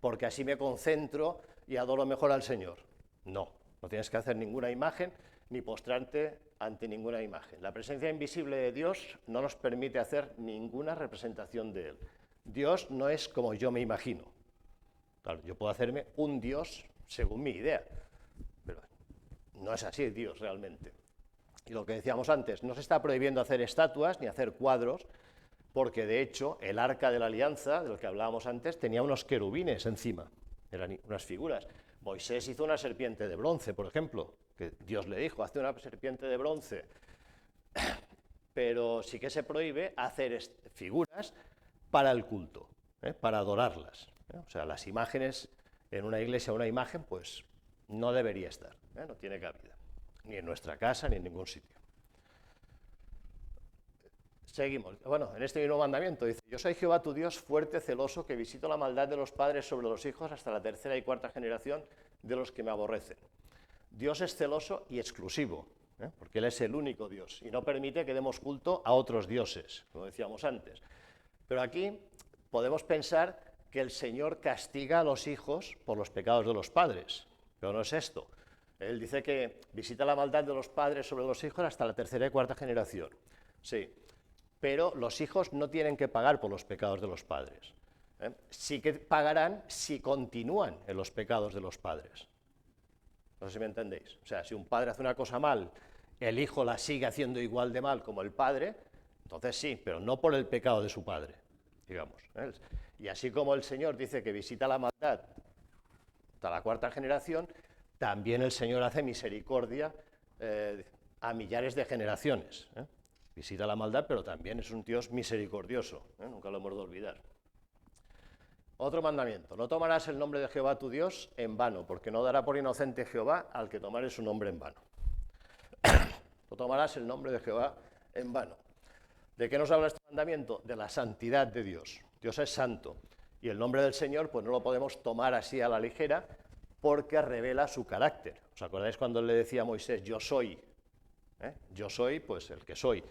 porque así me concentro y adoro mejor al Señor. No, no tienes que hacer ninguna imagen ni postrarte ante ninguna imagen. La presencia invisible de Dios no nos permite hacer ninguna representación de Él. Dios no es como yo me imagino. Claro, yo puedo hacerme un Dios según mi idea, pero no es así Dios realmente. Y lo que decíamos antes, no se está prohibiendo hacer estatuas ni hacer cuadros, porque de hecho el arca de la alianza, de lo que hablábamos antes, tenía unos querubines encima, eran unas figuras. Moisés hizo una serpiente de bronce, por ejemplo, que Dios le dijo, hazte una serpiente de bronce. Pero sí que se prohíbe hacer figuras para el culto, para adorarlas. O sea, las imágenes, en una iglesia una imagen, pues no debería estar, no tiene cabida, ni en nuestra casa ni en ningún sitio. Seguimos. Bueno, en este mismo mandamiento dice, yo soy Jehová tu Dios fuerte, celoso, que visito la maldad de los padres sobre los hijos hasta la tercera y cuarta generación de los que me aborrecen. Dios es celoso y exclusivo, porque Él es el único Dios y no permite que demos culto a otros dioses, como decíamos antes. Pero aquí podemos pensar que el Señor castiga a los hijos por los pecados de los padres, pero no es esto. Él dice que visita la maldad de los padres sobre los hijos hasta la tercera y cuarta generación. Sí, pero los hijos no tienen que pagar por los pecados de los padres. Sí que pagarán si continúan en los pecados de los padres. No sé si me entendéis. O sea, si un padre hace una cosa mal, el hijo la sigue haciendo igual de mal como el padre, entonces sí, pero no por el pecado de su padre, digamos. Y así como el Señor dice que visita la maldad hasta la cuarta generación, también el Señor hace misericordia a millares de generaciones. Visita la maldad, pero también es un Dios misericordioso, nunca lo hemos de olvidar. Otro mandamiento: no tomarás el nombre de Jehová tu Dios en vano, porque no dará por inocente Jehová al que tomare su nombre en vano. No tomarás el nombre de Jehová en vano. ¿De qué nos habla este mandamiento? De la santidad de Dios. Dios es santo, y el nombre del Señor pues no lo podemos tomar así a la ligera, porque revela su carácter. ¿Os acordáis cuando él le decía a Moisés, yo soy? Yo soy, pues el que soy.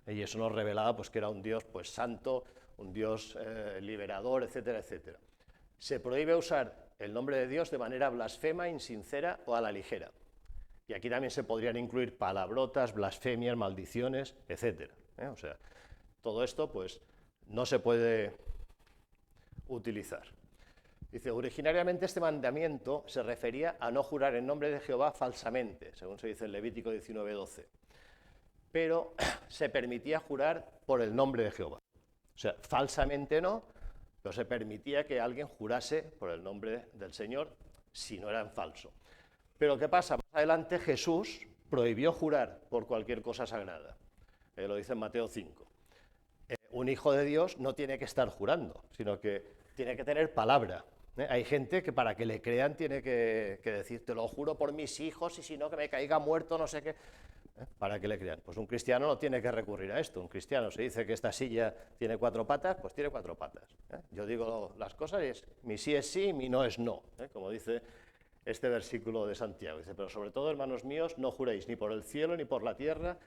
Y eso nos revelaba pues que era un Dios pues santo, un Dios liberador, etcétera, etcétera. Se prohíbe usar el nombre de Dios de manera blasfema, insincera o a la ligera. Y aquí también se podrían incluir palabrotas, blasfemias, maldiciones, etcétera. O sea, todo esto pues no se puede utilizar. Dice, originariamente este mandamiento se refería a no jurar en nombre de Jehová falsamente, según se dice en Levítico 19:12. Pero se permitía jurar por el nombre de Jehová. O sea, falsamente no, pero se permitía que alguien jurase por el nombre del Señor si no era en falso. Pero ¿qué pasa? Más adelante Jesús prohibió jurar por cualquier cosa sagrada. Lo dice en Mateo 5. Un hijo de Dios no tiene que estar jurando, sino que tiene que tener palabra. Hay gente que para que le crean tiene que decir, te lo juro por mis hijos y si no que me caiga muerto, no sé qué. Para que le crean. Pues un cristiano no tiene que recurrir a esto. Un cristiano se dice que esta silla tiene 4 patas, pues tiene 4 patas. Yo digo las cosas y es mi sí es sí, mi no es no, como dice este versículo de Santiago. Dice, pero sobre todo, hermanos míos, no juréis ni por el cielo, ni por la tierra,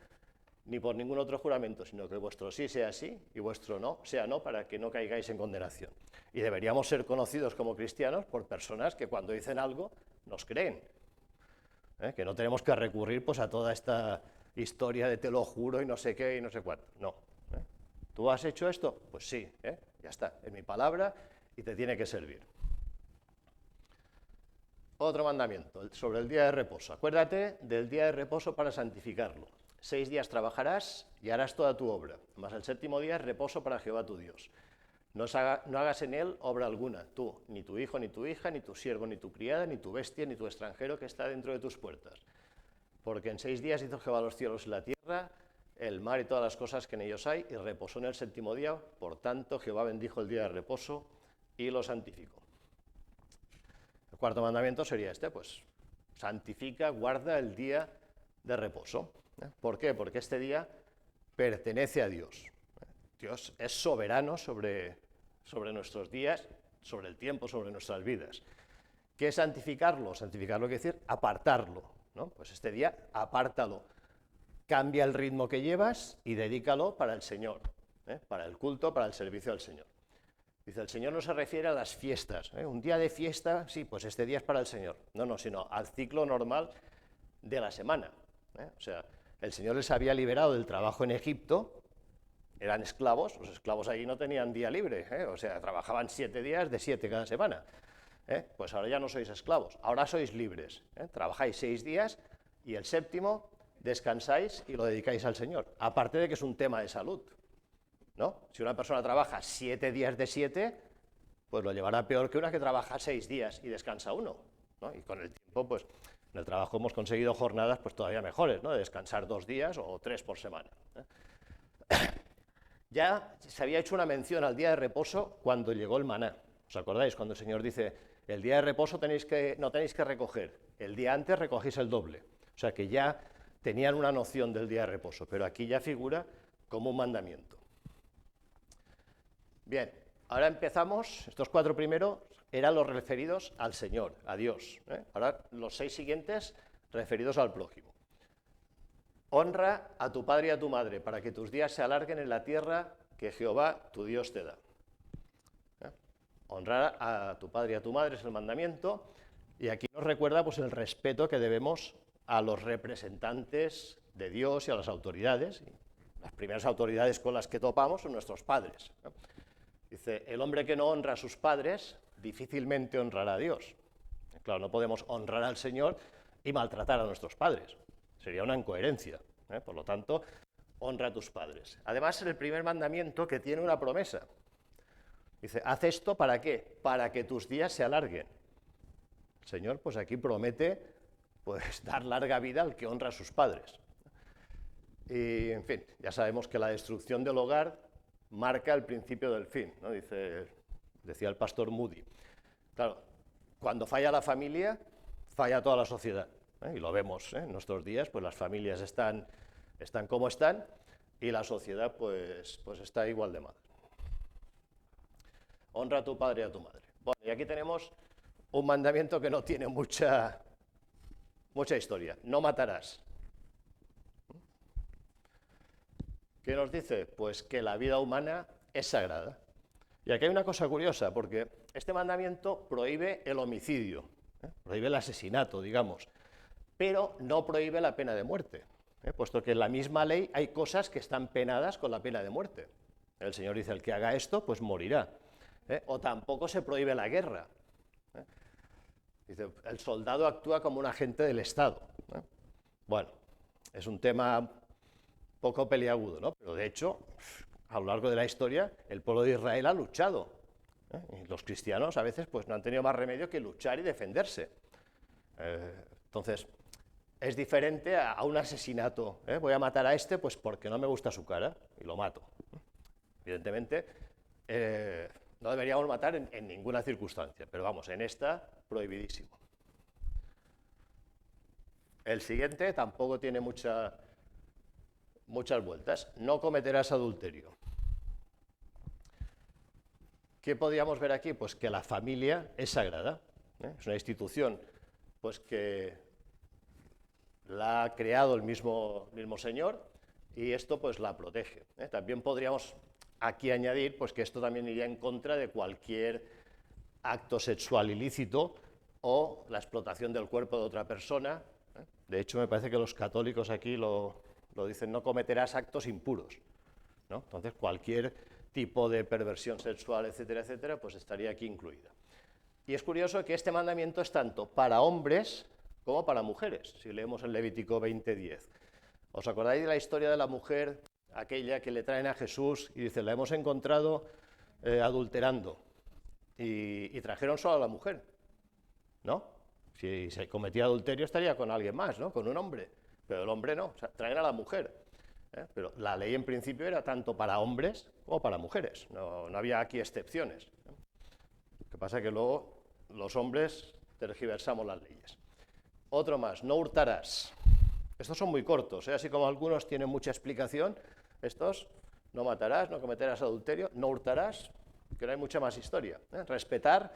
ni por ningún otro juramento, sino que vuestro sí sea sí y vuestro no sea no, para que no caigáis en condenación. Y deberíamos ser conocidos como cristianos por personas que cuando dicen algo nos creen. Que no tenemos que recurrir pues, a toda esta historia de te lo juro y no sé qué y no sé cuánto. No. ¿Tú has hecho esto? Pues sí, ya está, es mi palabra y te tiene que servir. Otro mandamiento, sobre el día de reposo. Acuérdate del día de reposo para santificarlo. 6 días trabajarás y harás toda tu obra, mas el 7º día es reposo para Jehová tu Dios. No hagas en él obra alguna, tú, ni tu hijo, ni tu hija, ni tu siervo, ni tu criada, ni tu bestia, ni tu extranjero que está dentro de tus puertas. Porque en 6 días hizo Jehová los cielos y la tierra, el mar y todas las cosas que en ellos hay, y reposó en el 7º día. Por tanto, Jehová bendijo el día de reposo y lo santificó. El 4º mandamiento sería este, pues, santifica, guarda el día de reposo. ¿Por qué? Porque este día pertenece a Dios. Dios es soberano sobre nuestros días, sobre el tiempo, sobre nuestras vidas. ¿Qué es santificarlo? Santificarlo quiere decir apartarlo, ¿no? Pues este día apártalo, cambia el ritmo que llevas y dedícalo para el Señor, para el culto, para el servicio al Señor. Dice, el Señor no se refiere a las fiestas, un día de fiesta, sí, pues este día es para el Señor. No, sino al ciclo normal de la semana. O sea, el Señor les había liberado del trabajo en Egipto. Eran esclavos, los esclavos allí no tenían día libre, o sea, trabajaban 7 días de 7 cada semana. Pues ahora ya no sois esclavos, ahora sois libres. Trabajáis 6 días y el 7º descansáis y lo dedicáis al Señor. Aparte de que es un tema de salud, ¿no? Si una persona trabaja 7 días de 7, pues lo llevará peor que una que trabaja 6 días y descansa 1, ¿no? Y con el tiempo, pues en el trabajo hemos conseguido jornadas pues todavía mejores, ¿no? De descansar 2 días o 3 por semana. Ya se había hecho una mención al día de reposo cuando llegó el maná. ¿Os acordáis? Cuando el Señor dice, el día de reposo no tenéis que recoger, el día antes recogéis el doble. O sea que ya tenían una noción del día de reposo, pero aquí ya figura como un mandamiento. Bien, Ahora empezamos, estos 4 primeros eran los referidos al Señor, a Dios. Ahora los 6 siguientes referidos al prójimo. Honra a tu padre y a tu madre, para que tus días se alarguen en la tierra que Jehová, tu Dios, te da. Honrar a tu padre y a tu madre es el mandamiento, y aquí nos recuerda pues, el respeto que debemos a los representantes de Dios y a las autoridades. Las primeras autoridades con las que topamos son nuestros padres. Dice, el hombre que no honra a sus padres difícilmente honrará a Dios. Claro, no podemos honrar al Señor y maltratar a nuestros padres. Sería una incoherencia. Por lo tanto, honra a tus padres. Además, es el primer mandamiento que tiene una promesa. Dice, haz esto ¿para qué? Para que tus días se alarguen. El Señor, pues aquí promete pues, dar larga vida al que honra a sus padres. Y, en fin, ya sabemos que la destrucción del hogar marca el principio del fin, ¿no? Decía el pastor Moody. Claro, cuando falla la familia, falla toda la sociedad. Y lo vemos en nuestros días, pues las familias están como están y la sociedad pues está igual de mal. Honra a tu padre y a tu madre. Bueno, y aquí tenemos un mandamiento que no tiene mucha historia. No matarás. ¿Qué nos dice? Pues que la vida humana es sagrada. Y aquí hay una cosa curiosa, porque este mandamiento prohíbe el homicidio, prohíbe el asesinato, digamos, pero no prohíbe la pena de muerte, puesto que en la misma ley hay cosas que están penadas con la pena de muerte. El Señor dice, el que haga esto, pues morirá. O tampoco se prohíbe la guerra. Dice, el soldado actúa como un agente del Estado. Bueno, es un tema poco peliagudo, ¿no? Pero de hecho, a lo largo de la historia, el pueblo de Israel ha luchado. Y los cristianos a veces pues, no han tenido más remedio que luchar y defenderse. Entonces, es diferente a un asesinato. Voy a matar a este pues porque no me gusta su cara y lo mato. Evidentemente, no deberíamos matar en ninguna circunstancia, pero vamos, en esta, prohibidísimo. El siguiente tampoco tiene muchas vueltas. No cometerás adulterio. ¿Qué podríamos ver aquí? Pues que la familia es sagrada. Es una institución pues que la ha creado el mismo Señor y esto pues la protege. También podríamos aquí añadir pues, que esto también iría en contra de cualquier acto sexual ilícito o la explotación del cuerpo de otra persona. De hecho, me parece que los católicos aquí lo dicen, no cometerás actos impuros, ¿no? Entonces, cualquier tipo de perversión sexual, etcétera, etcétera, pues estaría aquí incluida. Y es curioso que este mandamiento es tanto para hombres como para mujeres, si leemos en Levítico 20:10. ¿Os acordáis de la historia de la mujer, aquella que le traen a Jesús y dice, la hemos encontrado adulterando? Y trajeron solo a la mujer, ¿no? Si se cometía adulterio estaría con alguien más, ¿no? Con un hombre, pero el hombre no, o sea, traen a la mujer. Pero la ley en principio era tanto para hombres como para mujeres, no había aquí excepciones. Lo que pasa es que luego los hombres tergiversamos las leyes. Otro más, no hurtarás. Estos son muy cortos, así como algunos tienen mucha explicación, estos, no matarás, no cometerás adulterio, no hurtarás, que no hay mucha más historia. Respetar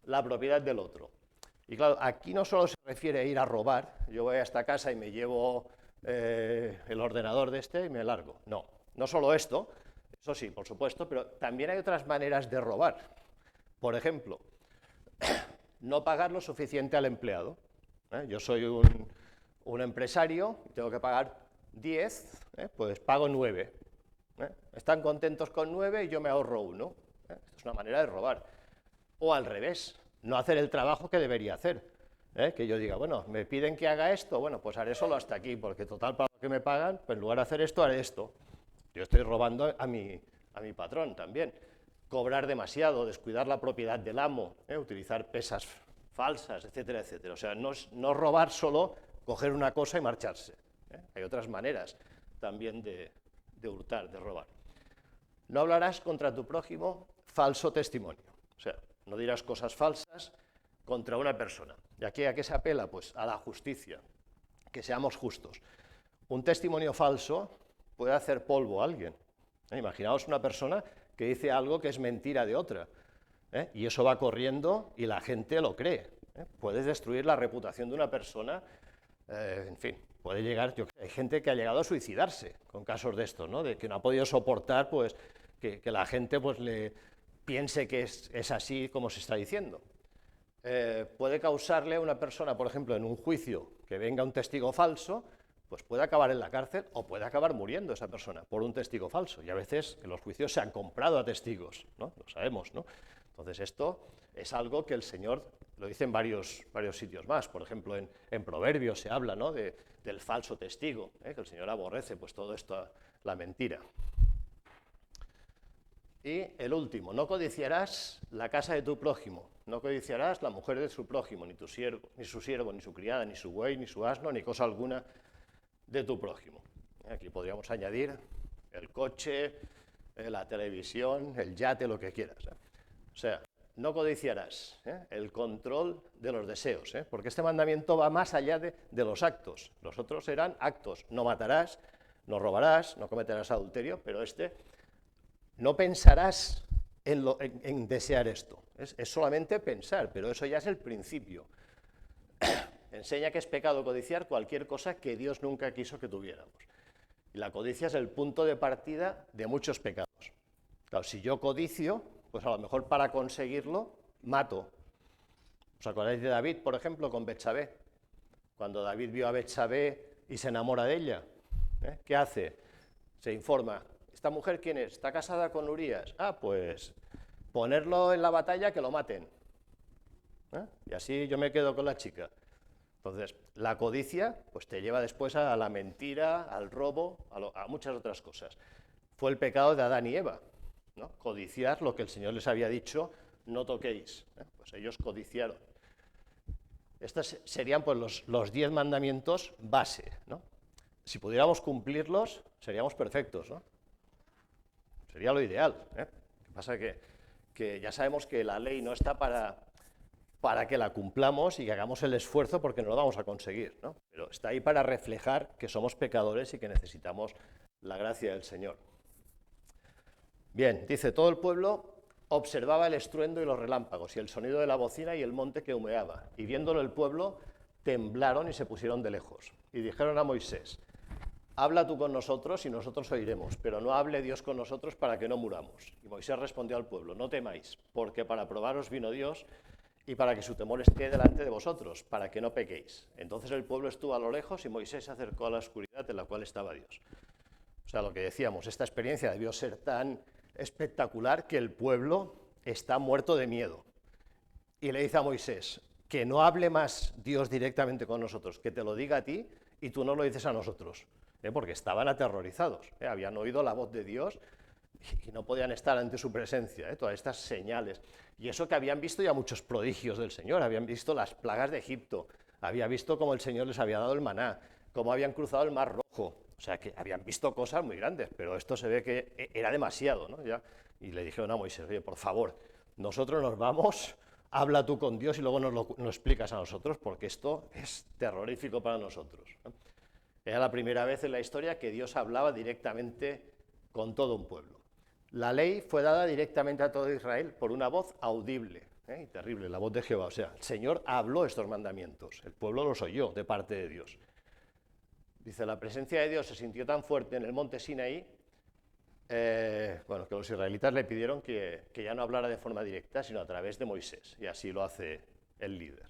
la propiedad del otro. Y claro, aquí no solo se refiere a ir a robar, yo voy a esta casa y me llevo el ordenador de este y me largo. No solo esto, eso sí, por supuesto, pero también hay otras maneras de robar. Por ejemplo, no pagar lo suficiente al empleado. Yo soy un empresario y tengo que pagar 10, pues pago 9. Están contentos con 9 y yo me ahorro 1. Esto es una manera de robar. O al revés, no hacer el trabajo que debería hacer. Que yo diga, bueno, me piden que haga esto, bueno, pues haré solo hasta aquí, porque total para lo que me pagan, pues en lugar de hacer esto, haré esto. Yo estoy robando a mi patrón también. Cobrar demasiado, descuidar la propiedad del amo, utilizar pesas falsas, etcétera, etcétera. O sea, no robar solo, coger una cosa y marcharse. Hay otras maneras también de hurtar, de robar. No hablarás contra tu prójimo falso testimonio. O sea, no dirás cosas falsas contra una persona. ¿Y aquí a qué se apela? Pues a la justicia, que seamos justos. Un testimonio falso puede hacer polvo a alguien. Imaginaos una persona que dice algo que es mentira de otra, ¿eh? Y eso va corriendo y la gente lo cree, ¿eh? Puedes destruir la reputación de una persona, en fin, puede llegar, hay gente que ha llegado a suicidarse con casos de estos, ¿no? De que no ha podido soportar pues, que la gente pues, le piense que es así como se está diciendo. Puede causarle a una persona, por ejemplo, en un juicio, que venga un testigo falso, pues puede acabar en la cárcel o puede acabar muriendo esa persona por un testigo falso. Y a veces en los juicios se han comprado a testigos, ¿no? Lo sabemos, ¿no? Entonces esto es algo que el Señor lo dice en varios sitios más. Por ejemplo, en Proverbios se habla, ¿no? Del falso testigo, ¿eh? Que el Señor aborrece pues todo esto, la mentira. Y el último, no codiciarás la casa de tu prójimo, no codiciarás la mujer de su prójimo, ni su siervo, ni su criada, ni su buey, ni su asno, ni cosa alguna de tu prójimo. Aquí podríamos añadir el coche, la televisión, el yate, lo que quieras. O sea, no codiciarás, el control de los deseos, porque este mandamiento va más allá de los actos. Los otros eran actos, no matarás, no robarás, no cometerás adulterio, pero no pensarás en desear esto, es solamente pensar, pero eso ya es el principio. Enseña que es pecado codiciar cualquier cosa que Dios nunca quiso que tuviéramos. Y la codicia es el punto de partida de muchos pecados. Claro, si yo codicio, pues a lo mejor para conseguirlo, mato. ¿Os acordáis de David, por ejemplo, con Betsabé? Cuando David vio a Betsabé y se enamora de ella, ¿qué hace? Se informa. ¿Esta mujer quién es? ¿Está casada con Urías? Ah, pues ponerlo en la batalla que lo maten. Y así yo me quedo con la chica. Entonces, la codicia pues te lleva después a la mentira, al robo, a muchas otras cosas. Fue el pecado de Adán y Eva, ¿no? Codiciar lo que el Señor les había dicho, no toquéis. Pues ellos codiciaron. Estos serían pues, los 10 mandamientos base, ¿no? Si pudiéramos cumplirlos, seríamos perfectos, ¿no? Sería lo ideal. Lo que pasa es que ya sabemos que la ley no está para que la cumplamos y que hagamos el esfuerzo porque no lo vamos a conseguir, ¿no? Pero está ahí para reflejar que somos pecadores y que necesitamos la gracia del Señor. Bien, dice, todo el pueblo observaba el estruendo y los relámpagos y el sonido de la bocina y el monte que humeaba, y viéndolo el pueblo temblaron y se pusieron de lejos. Y dijeron a Moisés, habla tú con nosotros y nosotros oiremos, pero no hable Dios con nosotros para que no muramos. Y Moisés respondió al pueblo, no temáis, porque para probaros vino Dios y para que su temor esté delante de vosotros, para que no pequéis. Entonces el pueblo estuvo a lo lejos y Moisés se acercó a la oscuridad en la cual estaba Dios. O sea, lo que decíamos, esta experiencia debió ser tan espectacular que el pueblo está muerto de miedo. Y le dice a Moisés, que no hable más Dios directamente con nosotros, que te lo diga a ti y tú no lo dices a nosotros, porque estaban aterrorizados, habían oído la voz de Dios y no podían estar ante su presencia, todas estas señales. Y eso que habían visto ya muchos prodigios del Señor, habían visto las plagas de Egipto, habían visto cómo el Señor les había dado el maná, cómo habían cruzado el Mar Rojo, o sea que habían visto cosas muy grandes, pero esto se ve que era demasiado, ¿no? Ya, y le dijeron a Moisés, oye, por favor, nosotros nos vamos, habla tú con Dios y luego nos lo explicas a nosotros, porque esto es terrorífico para nosotros, ¿no? Era la primera vez en la historia que Dios hablaba directamente con todo un pueblo. La ley fue dada directamente a todo Israel por una voz audible, y terrible, la voz de Jehová. O sea, el Señor habló estos mandamientos, el pueblo los oyó de parte de Dios. Dice, la presencia de Dios se sintió tan fuerte en el monte Sinaí, que los israelitas le pidieron que ya no hablara de forma directa, sino a través de Moisés, y así lo hace el líder.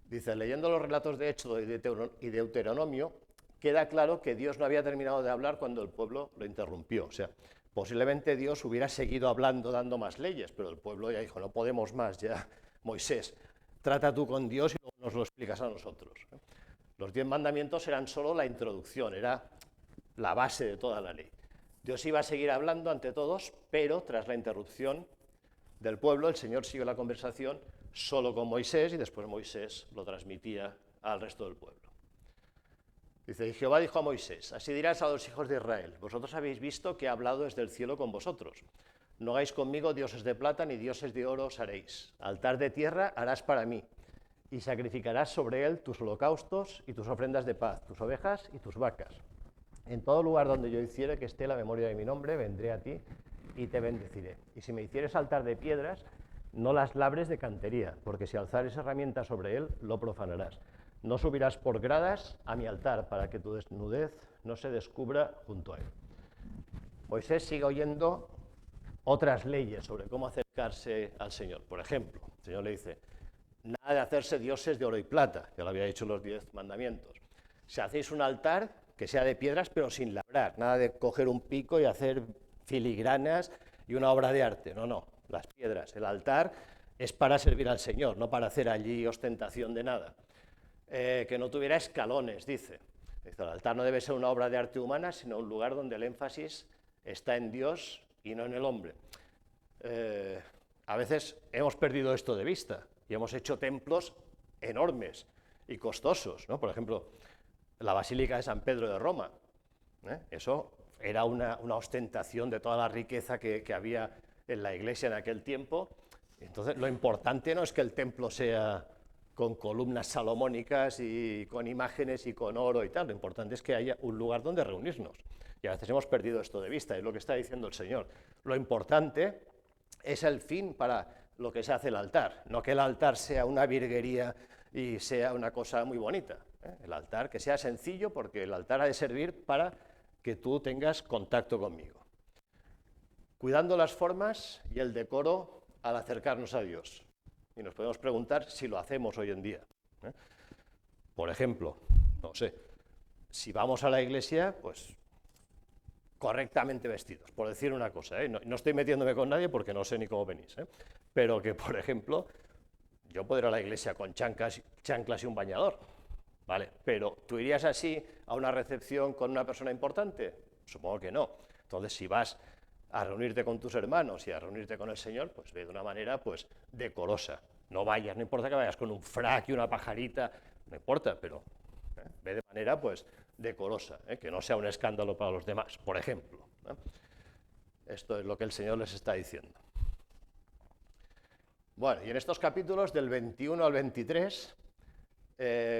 Dice, leyendo los relatos de Éxodo y Deuteronomio, queda claro que Dios no había terminado de hablar cuando el pueblo lo interrumpió. O sea, posiblemente Dios hubiera seguido hablando, dando más leyes, pero el pueblo ya dijo, no podemos más, ya, Moisés, trata tú con Dios y luego nos lo explicas a nosotros. Los 10 mandamientos eran solo la introducción, era la base de toda la ley. Dios iba a seguir hablando ante todos, pero tras la interrupción del pueblo, el Señor siguió la conversación solo con Moisés y después Moisés lo transmitía al resto del pueblo. Dice, y Jehová dijo a Moisés, así dirás a los hijos de Israel, vosotros habéis visto que he hablado desde el cielo con vosotros. No hagáis conmigo dioses de plata ni dioses de oro os haréis. Altar de tierra harás para mí, y sacrificarás sobre él tus holocaustos y tus ofrendas de paz, tus ovejas y tus vacas. en todo lugar donde yo hiciere que esté la memoria de mi nombre, vendré a ti y te bendeciré. Y si me hicieres altar de piedras, no las labres de cantería, porque si alzares herramienta sobre él, lo profanarás. No subirás por gradas a mi altar, para que tu desnudez no se descubra junto a él. Moisés sigue oyendo otras leyes sobre cómo acercarse al Señor. Por ejemplo, el Señor le dice, nada de hacerse dioses de oro y plata, ya lo había dicho en los 10 mandamientos. Si hacéis un altar, que sea de piedras, pero sin labrar, nada de coger un pico y hacer filigranas y una obra de arte, no, las piedras. El altar es para servir al Señor, no para hacer allí ostentación de nada. Que no tuviera escalones, dice. El altar no debe ser una obra de arte humana, sino un lugar donde el énfasis está en Dios y no en el hombre. A veces hemos perdido esto de vista y hemos hecho templos enormes y costosos, ¿no? Por ejemplo, la Basílica de San Pedro de Roma. Eso era una ostentación de toda la riqueza que había en la iglesia en aquel tiempo. Entonces, lo importante no es que el templo sea con columnas salomónicas y con imágenes y con oro y tal, lo importante es que haya un lugar donde reunirnos. Y a veces hemos perdido esto de vista, es lo que está diciendo el Señor. Lo importante es el fin para lo que se hace el altar, no que el altar sea una virguería y sea una cosa muy bonita. El altar que sea sencillo, porque el altar ha de servir para que tú tengas contacto conmigo. Cuidando las formas y el decoro al acercarnos a Dios. Y nos podemos preguntar si lo hacemos hoy en día. Por ejemplo, no sé, si vamos a la iglesia, pues correctamente vestidos, por decir una cosa, no estoy metiéndome con nadie porque no sé ni cómo venís, pero que, por ejemplo, yo puedo ir a la iglesia con chanclas y un bañador, ¿vale? Pero ¿tú irías así a una recepción con una persona importante? Supongo que no. Entonces, si vas a reunirte con tus hermanos y a reunirte con el Señor, pues ve de una manera pues decorosa. No vayas, no importa que vayas con un frac y una pajarita, no importa, pero ve de manera pues decorosa, que no sea un escándalo para los demás, por ejemplo. Esto es lo que el Señor les está diciendo. Bueno, y en estos capítulos del 21 al 23,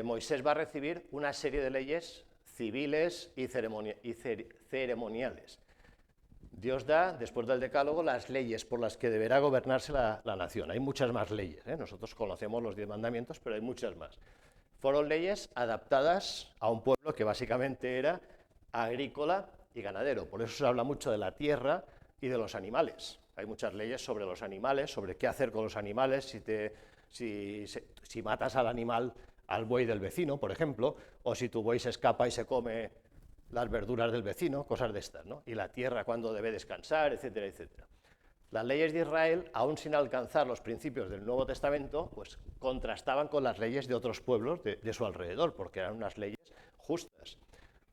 Moisés va a recibir una serie de leyes civiles y ceremoniales. Dios da, después del decálogo, las leyes por las que deberá gobernarse la nación. Hay muchas más leyes, nosotros conocemos los 10 mandamientos, pero hay muchas más. Fueron leyes adaptadas a un pueblo que básicamente era agrícola y ganadero. Por eso se habla mucho de la tierra y de los animales. Hay muchas leyes sobre los animales, sobre qué hacer con los animales, si matas al animal, al buey del vecino, por ejemplo, o si tu buey se escapa y se come las verduras del vecino, cosas de estas, ¿no? Y la tierra cuándo debe descansar, etcétera, etcétera. Las leyes de Israel, aún sin alcanzar los principios del Nuevo Testamento, pues contrastaban con las leyes de otros pueblos de su alrededor, porque eran unas leyes justas.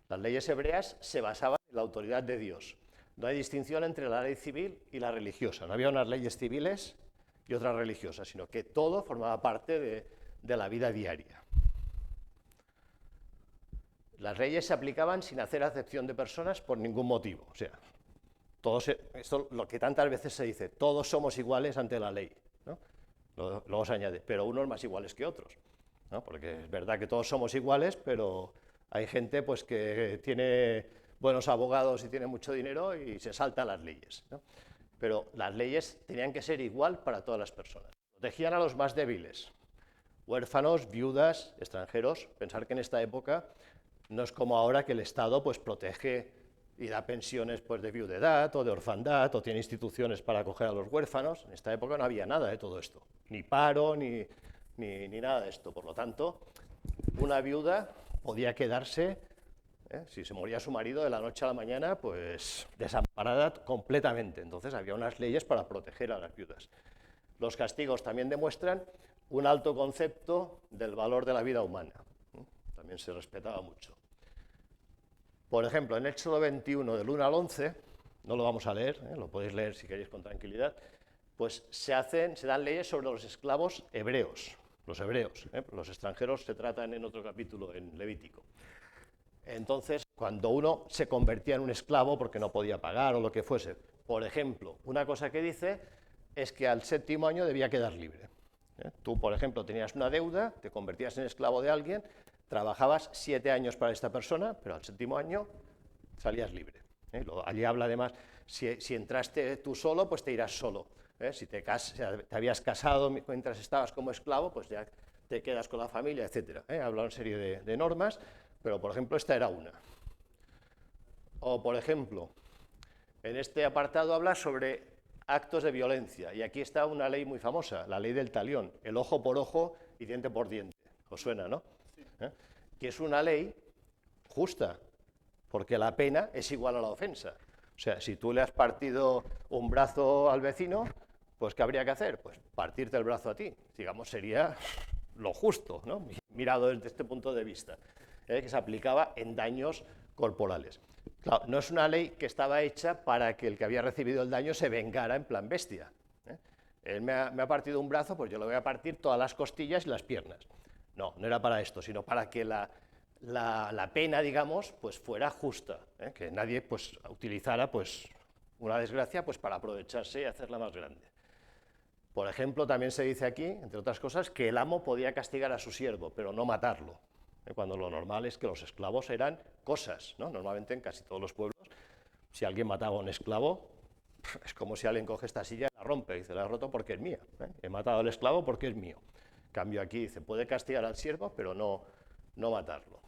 Las leyes hebreas se basaban en la autoridad de Dios. No hay distinción entre la ley civil y la religiosa. No había unas leyes civiles y otras religiosas, sino que todo formaba parte de la vida diaria. Las leyes se aplicaban sin hacer acepción de personas por ningún motivo. O sea, esto lo que tantas veces se dice, todos somos iguales ante la ley, ¿no? Luego se añade, pero unos más iguales que otros, ¿no? Porque es verdad que todos somos iguales, pero hay gente pues, que tiene buenos abogados y tiene mucho dinero y se salta las leyes, ¿no? Pero las leyes tenían que ser igual para todas las personas. Protegían a los más débiles, huérfanos, viudas, extranjeros. Pensar que en esta época no es como ahora que el Estado pues, protege y da pensiones pues, de viudedad o de orfandad o tiene instituciones para acoger a los huérfanos. En esta época no había nada de todo esto, ni paro, ni nada de esto. Por lo tanto, una viuda podía quedarse, si se moría su marido de la noche a la mañana, pues desamparada completamente. Entonces había unas leyes para proteger a las viudas. Los castigos también demuestran un alto concepto del valor de la vida humana. También se respetaba mucho. Por ejemplo, en Éxodo 21, del 1 al 11, no lo vamos a leer, lo podéis leer si queréis con tranquilidad, pues se dan leyes sobre los esclavos hebreos, los hebreos. Los extranjeros se tratan en otro capítulo, en Levítico. Entonces, cuando uno se convertía en un esclavo porque no podía pagar o lo que fuese, por ejemplo, una cosa que dice es que al 7º año debía quedar libre. Tú, por ejemplo, tenías una deuda, te convertías en esclavo de alguien, trabajabas 7 años para esta persona, pero al 7º año salías libre. Allí habla además, si entraste tú solo, pues te irás solo. Si te habías casado mientras estabas como esclavo, pues ya te quedas con la familia, etc. Habla una serie de normas, pero por ejemplo esta era una. O por ejemplo, en este apartado habla sobre actos de violencia, y aquí está una ley muy famosa, la ley del talión, el ojo por ojo y diente por diente. ¿Os suena, no? Sí. Que es una ley justa, porque la pena es igual a la ofensa. O sea, si tú le has partido un brazo al vecino, pues ¿qué habría que hacer? Pues partirte el brazo a ti. Digamos, sería lo justo, ¿no? Mirado desde este punto de vista, que se aplicaba en daños corporales. Claro, no es una ley que estaba hecha para que el que había recibido el daño se vengara en plan bestia. Él me ha partido un brazo, pues yo le voy a partir todas las costillas y las piernas. No, no era para esto, sino para que la pena, digamos, pues fuera justa, que nadie pues utilizara pues una desgracia pues para aprovecharse y hacerla más grande. Por ejemplo, también se dice aquí, entre otras cosas, que el amo podía castigar a su siervo, pero no matarlo, cuando lo normal es que los esclavos eran cosas, ¿no? Normalmente en casi todos los pueblos, si alguien mataba a un esclavo, es como si alguien coge esta silla y la rompe, y dice, la he roto porque es mía, he matado al esclavo porque es mío. En cambio aquí dice, puede castigar al siervo, pero no matarlo.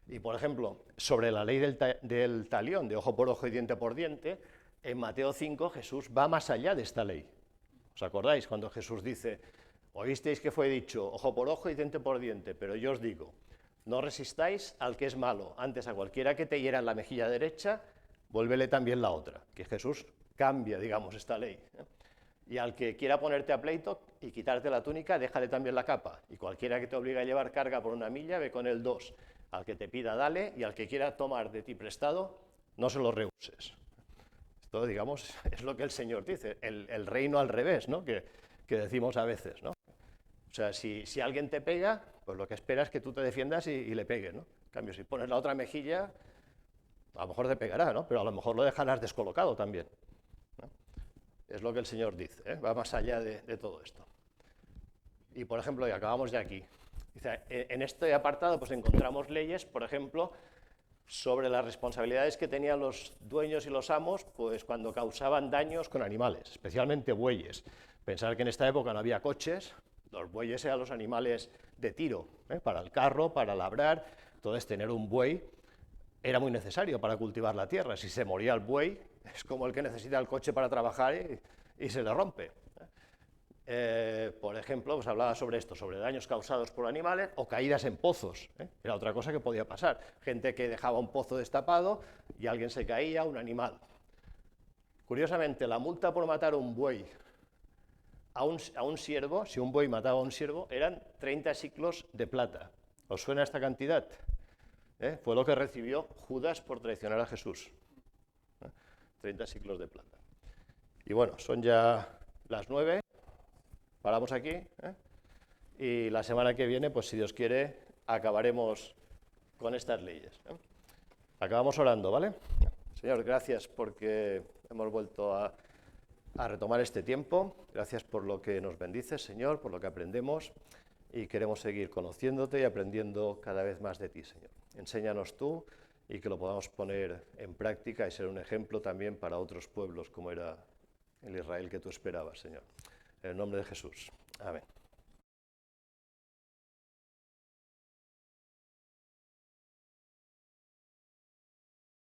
Y por ejemplo, sobre la ley del talión, de ojo por ojo y diente por diente, en Mateo 5 Jesús va más allá de esta ley. ¿Os acordáis cuando Jesús dice, oísteis que fue dicho, ojo por ojo y diente por diente, pero yo os digo, no resistáis al que es malo, antes a cualquiera que te hiera en la mejilla derecha, vuélvele también la otra, que Jesús cambia, digamos, esta ley. Y al que quiera ponerte a pleito y quitarte la túnica, déjale también la capa, y cualquiera que te obligue a llevar carga por una milla, ve con él 2. Al que te pida, dale, y al que quiera tomar de ti prestado, no se lo rehuses. Esto, digamos, es lo que el Señor dice, el reino al revés, ¿no? que decimos a veces, ¿no? O sea, si alguien te pega, pues lo que espera es que tú te defiendas y le pegues, ¿no? En cambio, si pones la otra mejilla, a lo mejor te pegará, ¿no? Pero a lo mejor lo dejarás descolocado también, ¿no? Es lo que el Señor dice, va más allá de todo esto. Y, por ejemplo, y acabamos de aquí. Dice, en este apartado pues encontramos leyes, por ejemplo, sobre las responsabilidades que tenían los dueños y los amos pues cuando causaban daños con animales, especialmente bueyes. Pensar que en esta época no había coches, los bueyes eran los animales de tiro, para el carro, para labrar. Entonces tener un buey era muy necesario para cultivar la tierra. Si se moría el buey, es como el que necesita el coche para trabajar y se le rompe. Por ejemplo, pues hablaba sobre esto, sobre daños causados por animales o caídas en pozos. Era otra cosa que podía pasar. Gente que dejaba un pozo destapado y alguien se caía, un animal. Curiosamente, la multa por matar a un buey a un siervo, si un buey mataba a un siervo, eran 30 siclos de plata. ¿Os suena esta cantidad? Fue lo que recibió Judas por traicionar a Jesús. 30 siclos de plata. Y bueno, son ya las 9. Paramos aquí, y la semana que viene, pues si Dios quiere, acabaremos con estas leyes. Acabamos orando, ¿vale? Señor, gracias porque hemos vuelto a retomar este tiempo. Gracias por lo que nos bendices, Señor, por lo que aprendemos, y queremos seguir conociéndote y aprendiendo cada vez más de ti, Señor. Enséñanos tú y que lo podamos poner en práctica y ser un ejemplo también para otros pueblos como era el Israel que tú esperabas, Señor. En el nombre de Jesús. Amén.